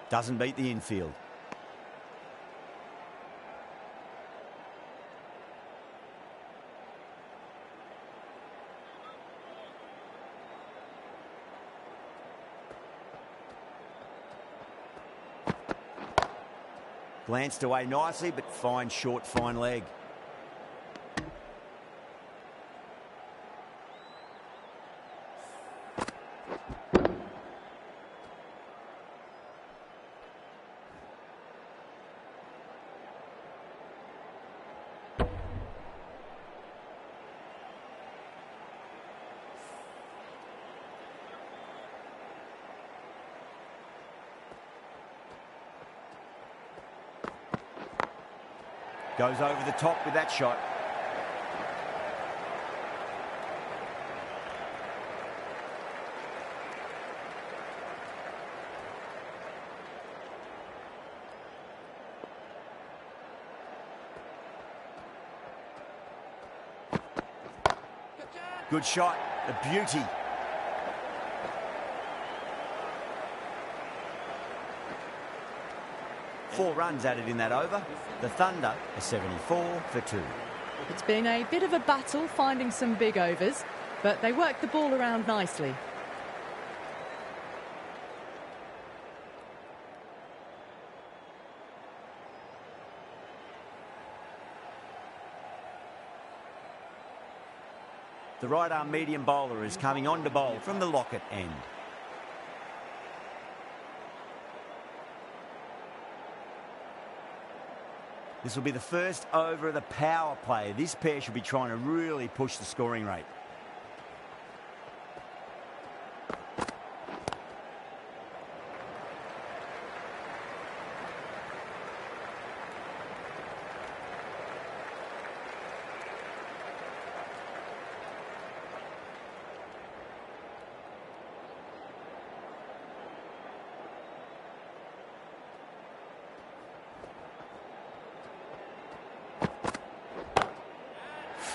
Doesn't beat the infield. Glanced away nicely, but fine short, fine leg. Goes over the top with that shot. Good shot, a beauty. Four runs added in that over. The Thunder are 74 for 2. It's been a bit of a battle finding some big overs, but they worked the ball around nicely. The right arm medium bowler is coming on to bowl from the Lockett end. This will be the first over of the power play. This pair should be trying to really push the scoring rate.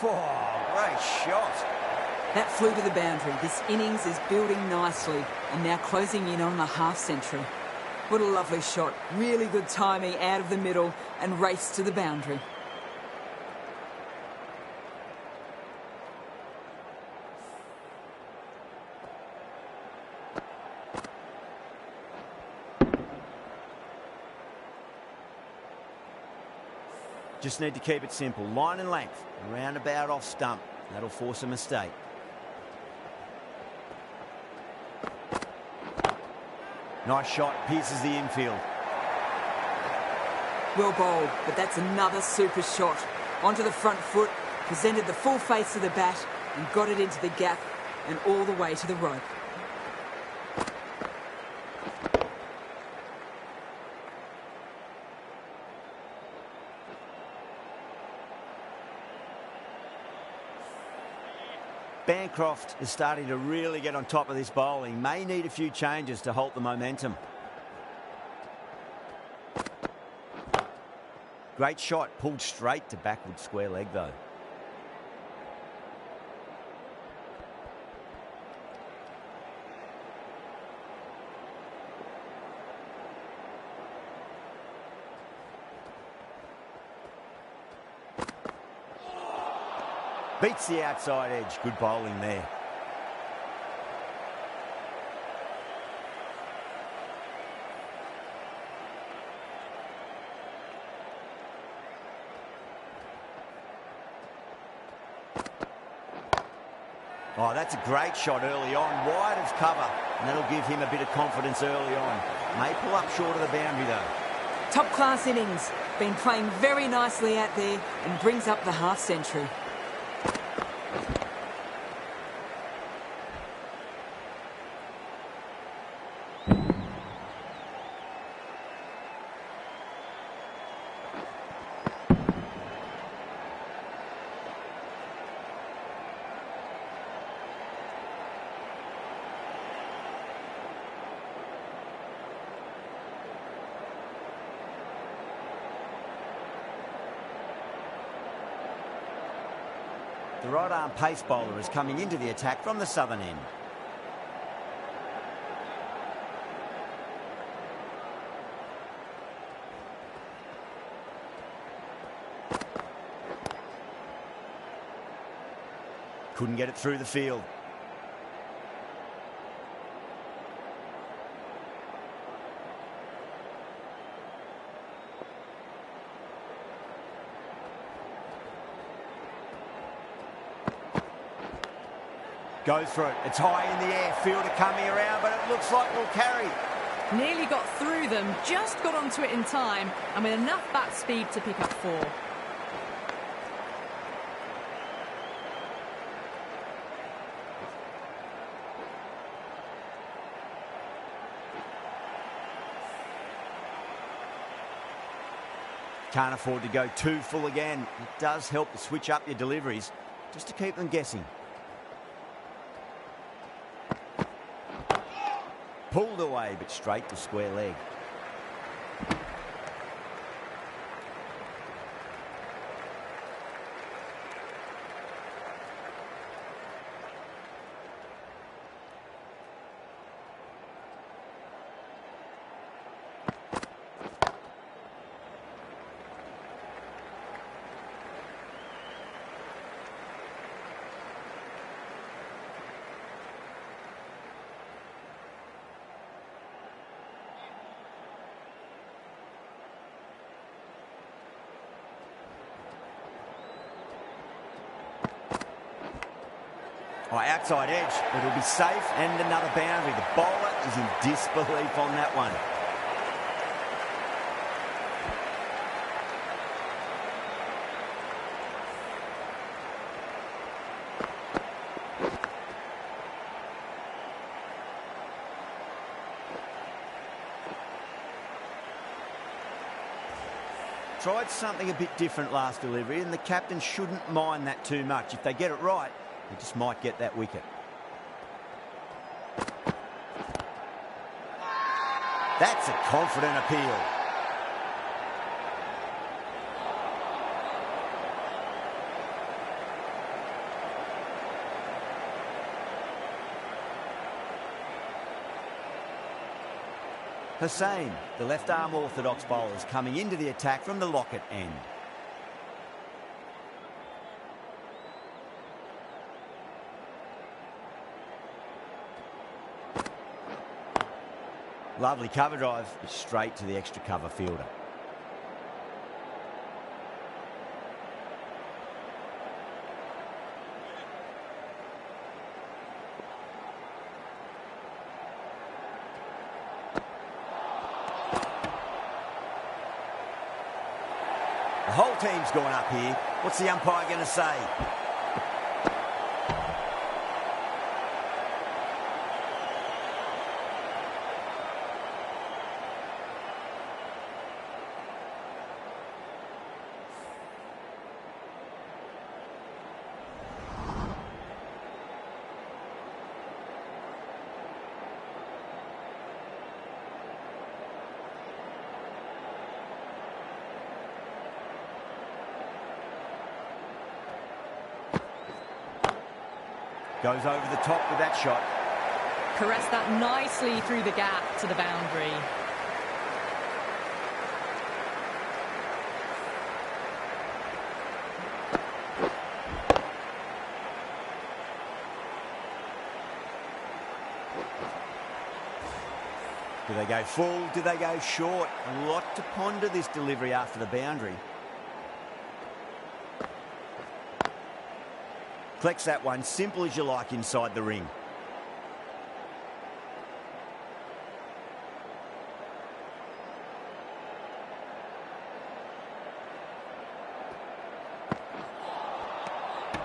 Oh, great shot. That flew to the boundary. This innings is building nicely and now closing in on a half century. What a lovely shot. Really good timing out of the middle and race to the boundary. Just need to keep it simple. Line and length. Roundabout off stump. That'll force a mistake. Nice shot. Pierces the infield. Well bowled, but that's another super shot. Onto the front foot, presented the full face of the bat and got it into the gap and all the way to the rope. Bancroft is starting to really get on top of this bowling. May need a few changes to halt the momentum. Great shot, pulled straight to backward square leg though. Beats the outside edge. Good bowling there. Oh, that's a great shot early on, wide of cover, and that'll give him a bit of confidence early on. May pull up short of the boundary, though. Top-class innings. Been playing very nicely out there and brings up the half-century. The right-arm pace bowler is coming into the attack from the southern end. Couldn't get it through the field. Goes for it. It's high in the air. Fielder coming around, but it looks like we'll carry. Nearly got through them, just got onto it in time, and with enough bat speed to pick up 4. Can't afford to go too full again. It does help to switch up your deliveries, just to keep them guessing. Pulled away, but straight to square leg. Oh, outside edge, but it'll be safe and another boundary. The bowler is in disbelief on that one. Tried something a bit different last delivery, and the captain shouldn't mind that too much. If they get it right, they just might get that wicket. That's a confident appeal. Hussain, the left-arm orthodox bowler, is coming into the attack from the locket end. Lovely cover drive, straight to the extra cover fielder. The whole team's gone up here. What's the umpire going to say? Goes over the top with that shot. Caressed that nicely through the gap to the boundary. Do they go full? Do they go short? A lot to ponder this delivery after the boundary. Collects that one, simple as you like inside the ring.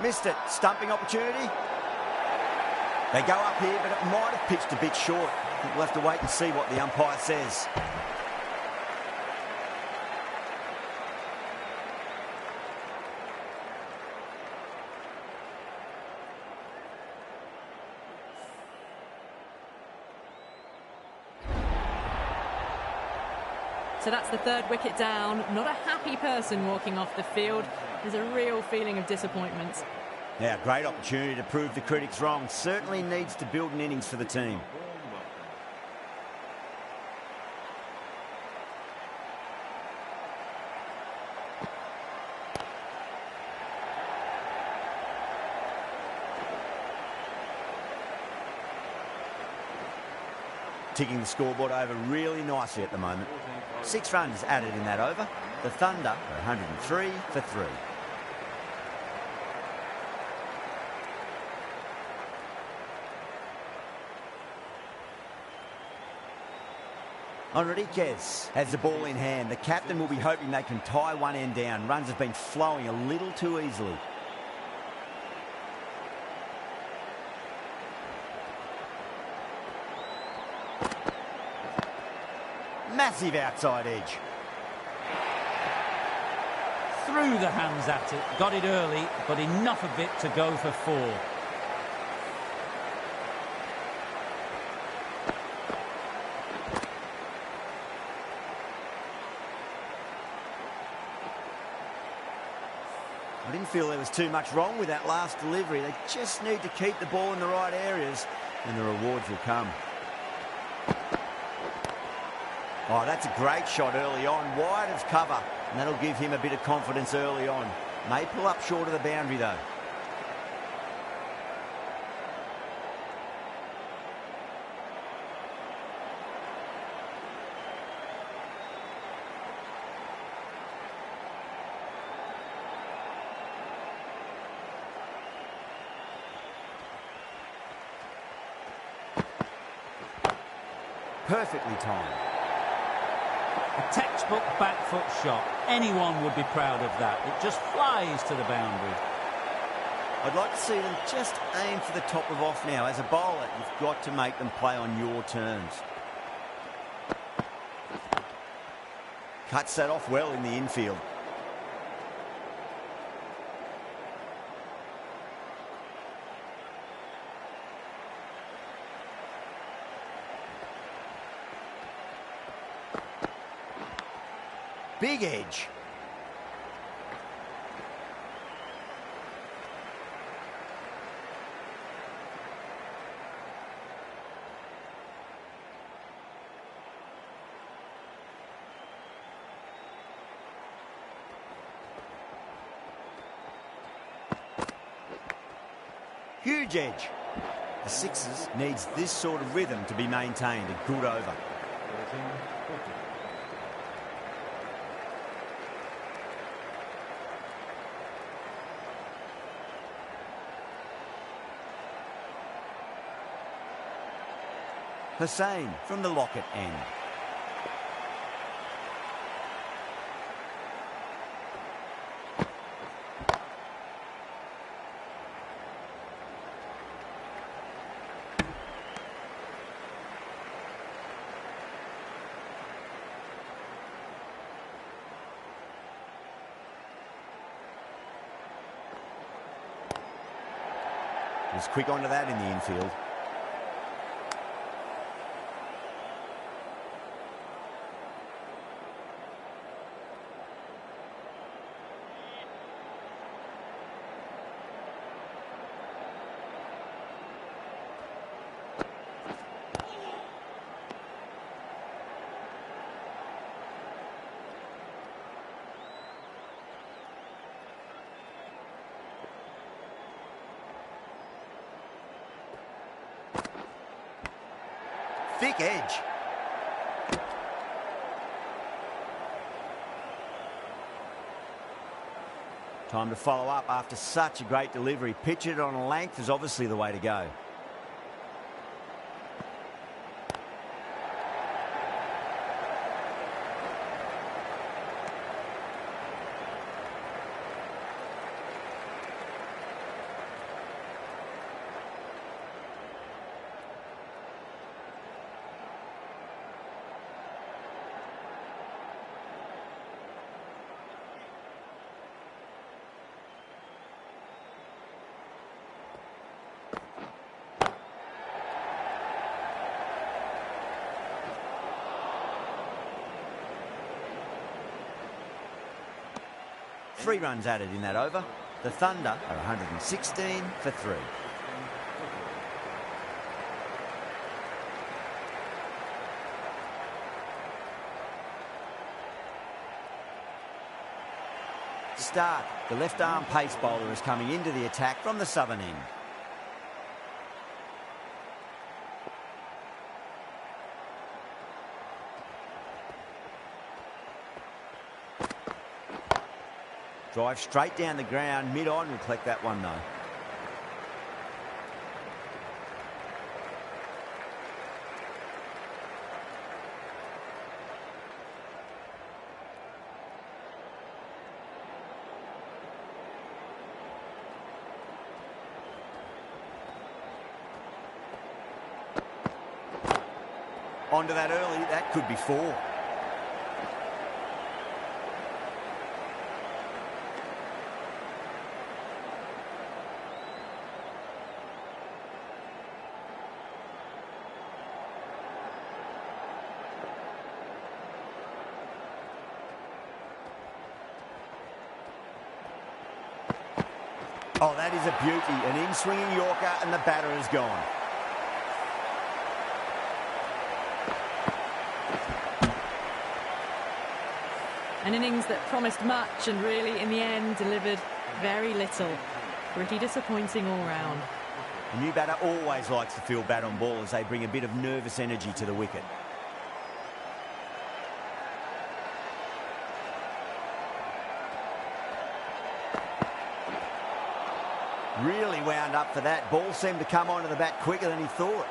Missed it. Stumping opportunity. They go up here, but it might have pitched a bit short. We'll have to wait and see what the umpire says. So that's the third wicket down. Not a happy person walking off the field. There's a real feeling of disappointment. Yeah, great opportunity to prove the critics wrong. Certainly needs to build an innings for the team. Ticking the scoreboard over really nicely at the moment. 6 runs added in that over. The Thunder are 103 for 3. Enriquez has the ball in hand. The captain will be hoping they can tie one end down. Runs have been flowing a little too easily. Massive outside edge. Threw the hands at it, got it early, but enough of it to go for 4. I didn't feel there was too much wrong with that last delivery. They just need to keep the ball in the right areas and the rewards will come. Oh, that's a great shot early on, wide of cover, and that'll give him a bit of confidence early on. May pull up short of the boundary though. Perfectly timed. A textbook back foot shot. Anyone would be proud of that. It just flies to the boundary. I'd like to see them just aim for the top of off now. As a bowler, you've got to make them play on your terms. Cuts that off well in the infield. Big edge. Huge edge. The Sixers needs this sort of rhythm to be maintained. A good over. Hussain from the Lockett end. Was quick onto that in the infield. Thick edge. Time to follow up after such a great delivery. Pitch it on a length is obviously the way to go. Three runs added in that over. The Thunder are 116 for 3. Stark, the left-arm pace bowler, is coming into the attack from the southern end. Drive straight down the ground, mid-on, will collect that one though. Onto that early, that could be 4. Oh, that is a beauty. An in-swinging Yorker and the batter is gone. An innings that promised much and really, in the end, delivered very little. Pretty disappointing all round. A new batter always likes to feel bat on ball as they bring a bit of nervous energy to the wicket. Really wound up for that. Ball seemed to come onto the bat quicker than he thought.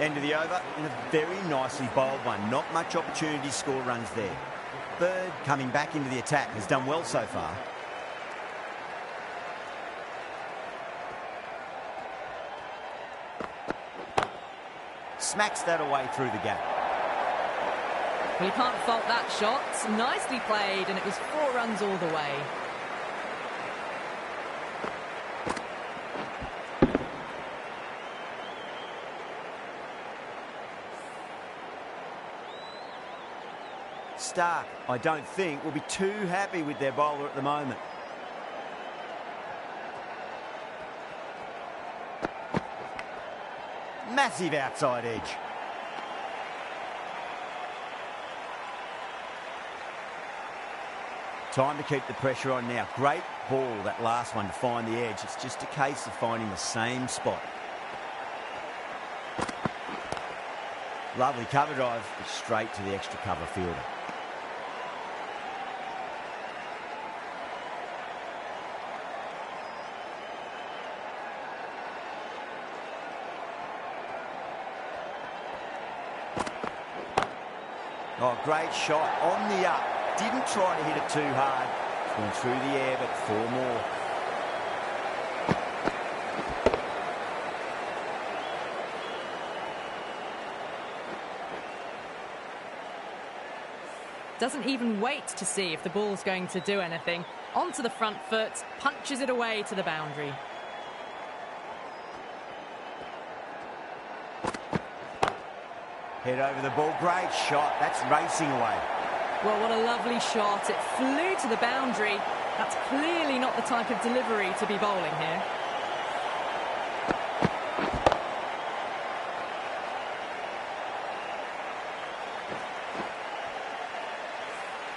End of the over in a very nicely bowled one. Not much opportunity to score runs there. Bird, coming back into the attack, has done well so far. Smacks that away through the gap. Well, you can't fault that shot. Nicely played, and it was 4 runs all the way. Stark, I don't think, will be too happy with their bowler at the moment. Massive outside edge. Time to keep the pressure on now. Great ball, that last one, to find the edge. It's just a case of finding the same spot. Lovely cover drive, but straight to the extra cover fielder. Oh, great shot on the up. Didn't try to hit it too hard. Went through the air, but 4 more. Doesn't even wait to see if the ball's going to do anything. Onto the front foot, punches it away to the boundary. Head over the ball. Great shot. That's racing away. Well, what a lovely shot. It flew to the boundary. That's clearly not the type of delivery to be bowling here.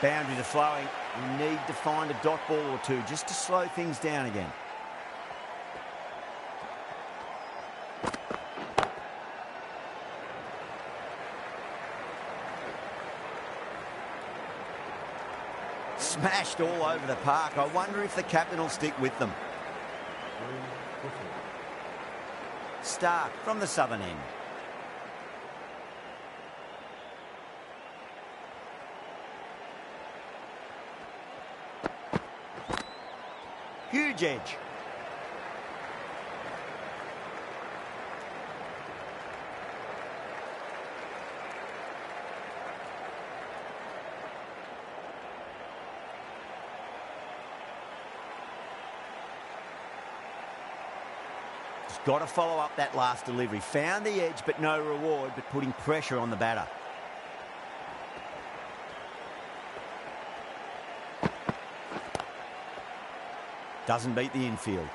Boundaries are flowing. We need to find a dot ball or two just to slow things down again. Smashed all over the park. I wonder if the captain will stick with them. Stark from the southern end. Huge edge. Got to follow up that last delivery. Found the edge, but no reward, but putting pressure on the batter. Doesn't beat the infield.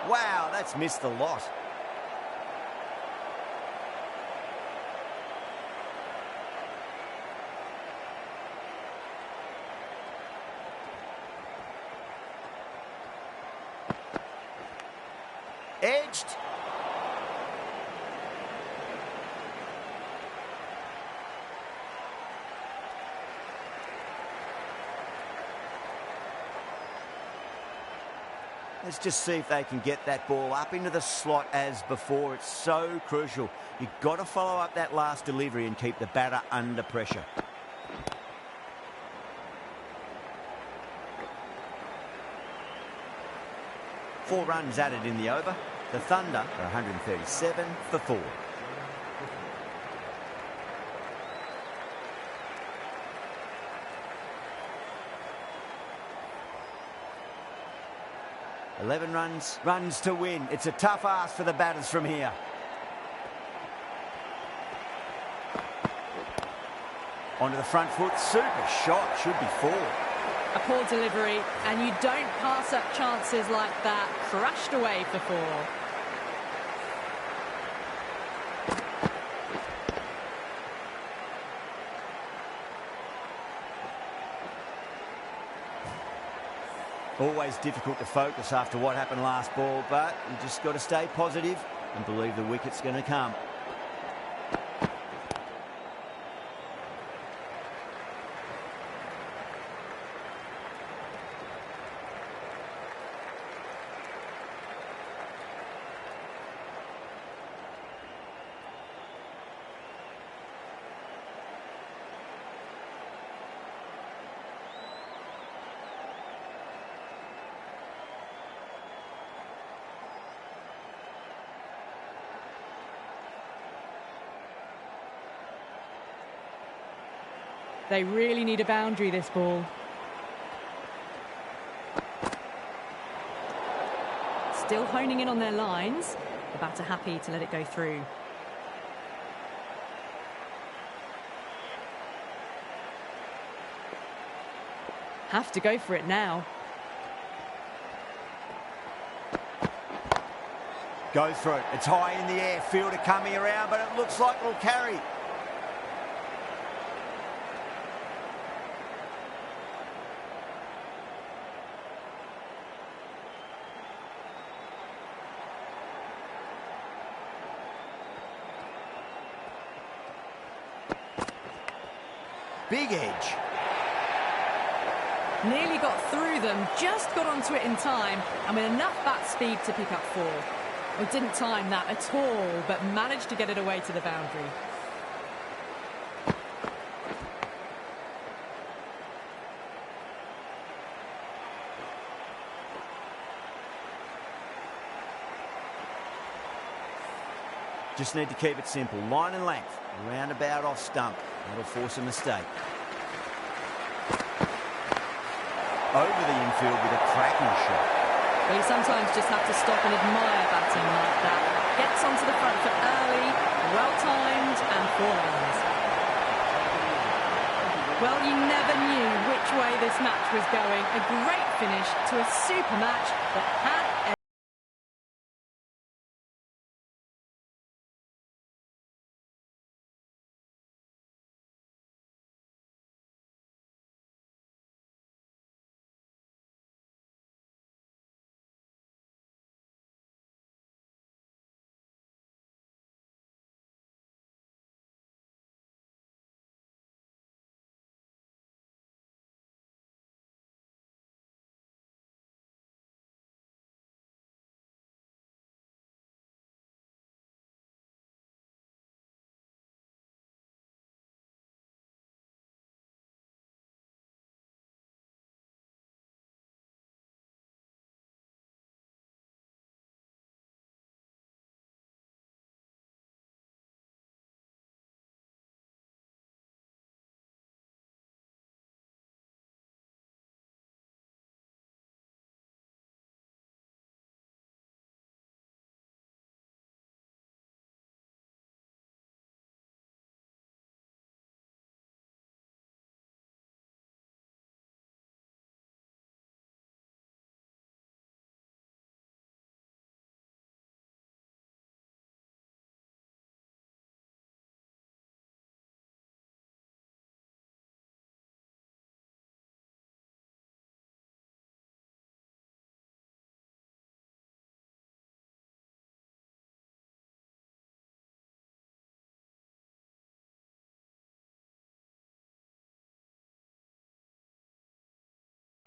Wow, that's missed the lot. Edged. Let's just see if they can get that ball up into the slot as before. It's so crucial. You've got to follow up that last delivery and keep the batter under pressure. Four runs added in the over. The Thunder are 137 for 4. $11 runs to win. It's a tough ask for the batters from here. Onto the front foot. Super shot. Should be 4. A poor delivery, and you don't pass up chances like that. Crashed away for 4. Always difficult to focus after what happened last ball, but you just got to stay positive and believe the wicket's going to come. They really need a boundary, this ball. Still honing in on their lines. The batter happy to let it go through. Have to go for it now. Go for it. It's high in the air. Fielder coming around, but it looks like it'll carry. Big edge. Nearly got through them, just got onto it in time, and with enough bat speed to pick up 4. Well, didn't time that at all, but managed to get it away to the boundary. Just need to keep it simple. Line and length. Roundabout off stump. That'll force a mistake. Over the infield with a cracking shot. Well, you sometimes just have to stop and admire batting like that. Gets onto the front foot early, well-timed, and 4 runs. Well, you never knew which way this match was going. A great finish to a super match that had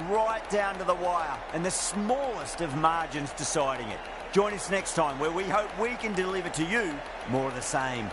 right down to the wire, and the smallest of margins deciding it. Join us next time where we hope we can deliver to you more of the same.